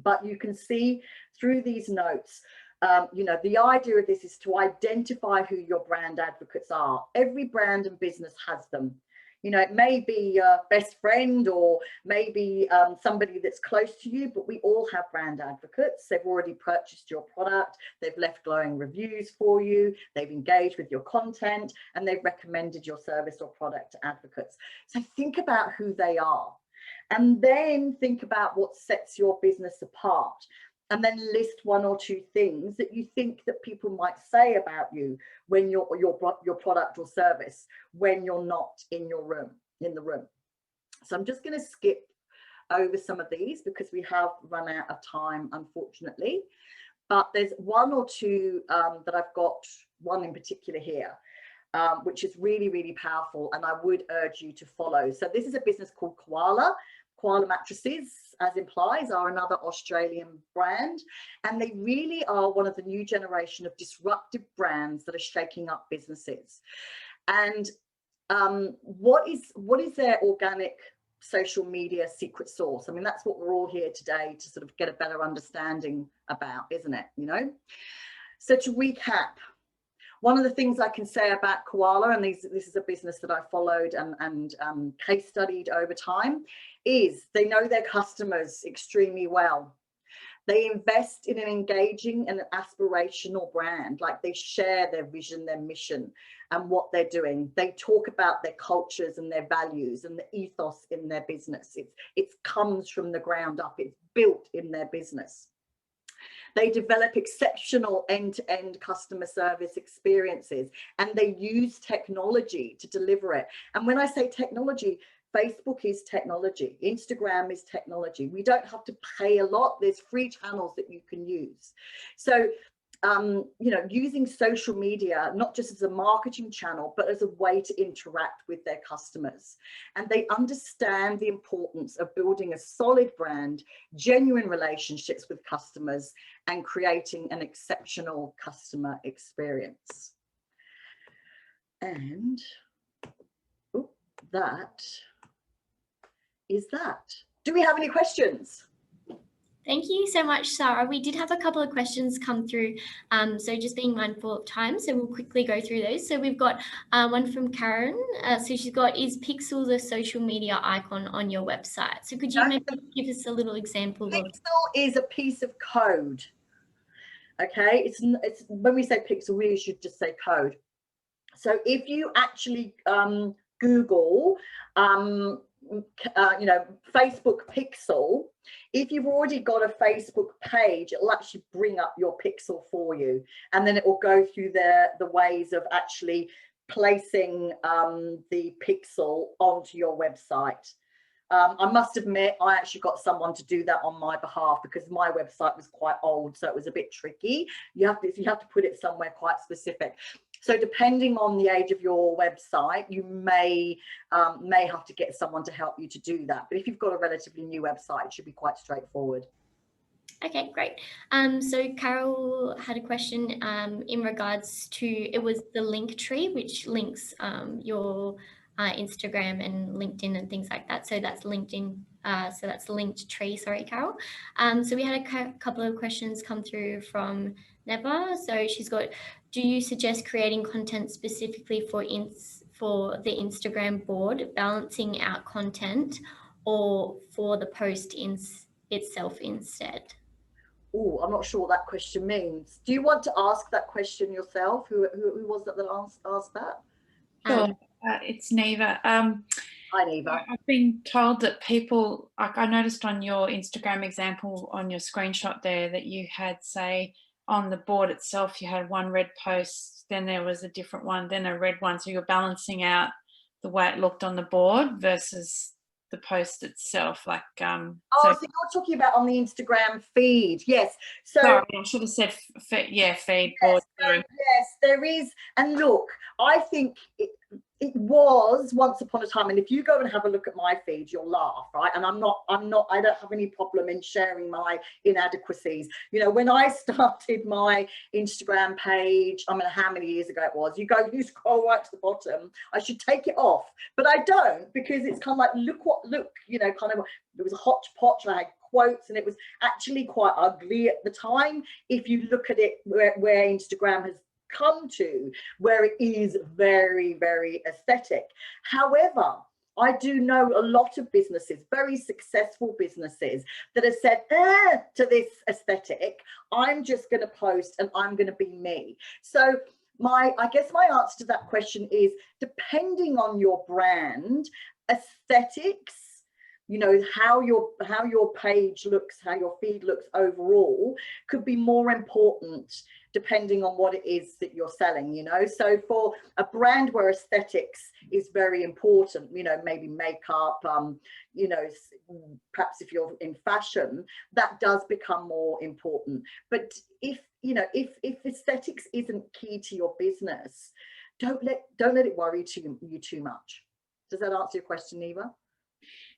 but you can see through these notes, you know, the idea of this is to identify who your brand advocates are. Every brand and business has them. You know, it may be your best friend or maybe somebody that's close to you, but we all have brand advocates. They've already purchased your product, they've left glowing reviews for you, they've engaged with your content, and they've recommended your service or product to advocates. So think about who they are, and then think about what sets your business apart. And then list one or two things that you think that people might say about you when your product or service, when you're not in the room. So I'm just going to skip over some of these because we have run out of time, unfortunately. But there's one or two that I've got, one in particular here, which is really, really powerful, and I would urge you to follow. So this is a business called Koala. Koala mattresses, as implies, are another Australian brand, and they really are one of the new generation of disruptive brands that are shaking up businesses. And what is their organic social media secret sauce? I mean, that's what we're all here today to sort of get a better understanding about, isn't it? You know, so to recap, one of the things I can say about Koala, and this is a business that I followed and case studied over time, is they know their customers extremely well. They invest in an engaging and an aspirational brand, like they share their vision, their mission, and what they're doing. They talk about their cultures and their values and the ethos in their business. It comes from the ground up. It's built in their business. They develop exceptional end-to-end customer service experiences, and they use technology to deliver it. And when I say technology, Facebook is technology, Instagram is technology. We don't have to pay a lot. There's free channels that you can use. So, you know, using social media, not just as a marketing channel, but as a way to interact with their customers. And they understand the importance of building a solid brand, genuine relationships with customers, and creating an exceptional customer experience. And that is that. Do we have any questions? Thank you so much, Sarah. We did have a couple of questions come through, so just being mindful of time, so we'll quickly go through those. So we've got one from Karen. So she's got, is Pixel the social media icon on your website? So could you maybe give us a little example? Pixel is a piece of code. Okay, it's when we say pixel, we should just say code. So if you actually Google you know, Facebook pixel, if you've already got a Facebook page, it'll actually bring up your pixel for you, and then it will go through the ways of actually placing the pixel onto your website. I must admit, I actually got someone to do that on my behalf because my website was quite old, so it was a bit tricky. You have to put it somewhere quite specific. So depending on the age of your website, you may have to get someone to help you to do that. But if you've got a relatively new website, it should be quite straightforward. Okay, great. So Carol had a question in regards to, it was the link tree, which links your Instagram and LinkedIn and things like that. So that's LinkedIn. So that's linked tree. Sorry, Carol. So we had a couple of questions come through from Neva. So she's got, do you suggest creating content specifically for the Instagram board, balancing out content, or for the post itself instead? Oh, I'm not sure what that question means. Do you want to ask that question yourself? Who was that asked that? Sure, it's Neva. Hi, Neva. I've been told that people, like I noticed on your Instagram example on your screenshot there, that you had, say, on the board itself, you had one red post, then there was a different one, then a red one. So you're balancing out the way it looked on the board versus the post itself. Like, Oh, so so you're talking about on the Instagram feed. Yes. So sorry, I should have said, feed board. Sorry. yes, there is. And look, I think it was once upon a time, and if you go and have a look at my feed, you'll laugh, right? And I don't have any problem in sharing my inadequacies. You know, when I started my Instagram page, I mean, how many years ago it was, you scroll right to the bottom, I should take it off, but I don't, because it's kind of like, look, you know, kind of, it was a hodgepodge. I had quotes, and it was actually quite ugly at the time. If you look at it where Instagram has come to, where it is very, very aesthetic. However, I do know a lot of businesses, very successful businesses, that have said to this aesthetic, I'm just going to post and I'm going to be me. So I guess my answer to that question is, depending on your brand, aesthetics, you know, how your page looks, how your feed looks overall, could be more important depending on what it is that you're selling, you know. So for a brand where aesthetics is very important, you know, maybe makeup, you know, perhaps if you're in fashion, that does become more important. But if aesthetics isn't key to your business, don't let it worry you too much. Does that answer your question, Neva?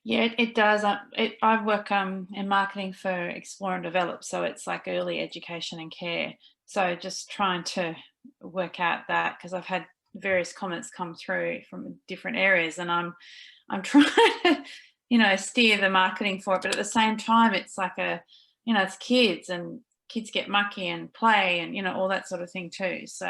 Yeah, it does. I work in marketing for Explore and Develop, so it's like early education and care. So just trying to work out that, because I've had various comments come through from different areas, and I'm trying to, you know, steer the marketing for it. But at the same time, it's like you know, it's kids, and kids get mucky and play, and, you know, all that sort of thing too. So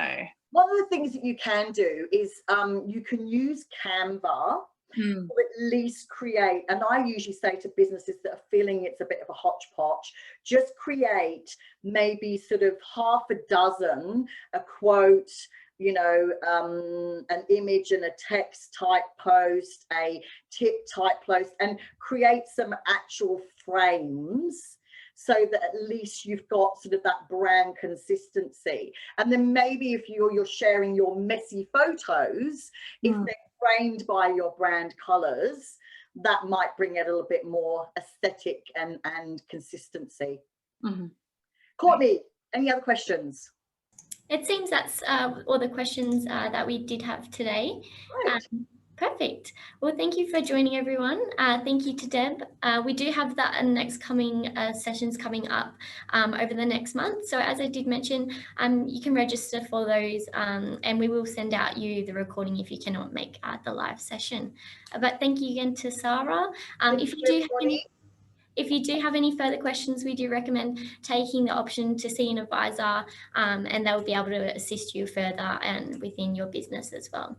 one of the things that you can do is you can use Canva. To at least create, and I usually say to businesses that are feeling it's a bit of a hodgepodge, just create maybe sort of half a dozen, a quote, you know, an image and a text type post, a tip type post, and create some actual frames, so that at least you've got sort of that brand consistency. And then maybe if you're sharing your messy photos, if they're framed by your brand colors, that might bring it a little bit more aesthetic and consistency. Courtney, any other questions? It seems that's all the questions that we did have today. Perfect. Well, thank you for joining, everyone. Thank you to Deb. We do have that next coming sessions coming up over the next month. So as I did mention, you can register for those, and we will send out you the recording if you cannot make the live session. But thank you again to Sarah. If you do have any further questions, we do recommend taking the option to see an advisor, and they'll be able to assist you further and within your business as well.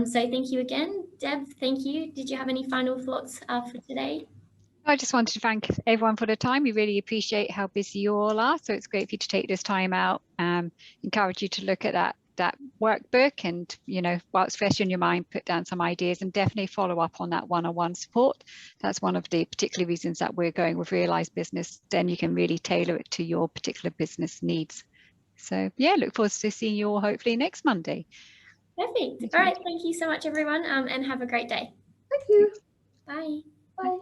So thank you again. Deb, thank you. Did you have any final thoughts for today? I just wanted to thank everyone for the time. We really appreciate how busy you all are. So it's great for you to take this time out. Encourage you to look at that workbook, and, you know, while it's fresh in your mind, put down some ideas, and definitely follow up on that one-on-one support. That's one of the particular reasons that we're going with Realise Business. Then you can really tailor it to your particular business needs. So yeah, look forward to seeing you all hopefully next Monday. Perfect. All right. Thank you so much, everyone, and have a great day. Thank you. Bye. Bye.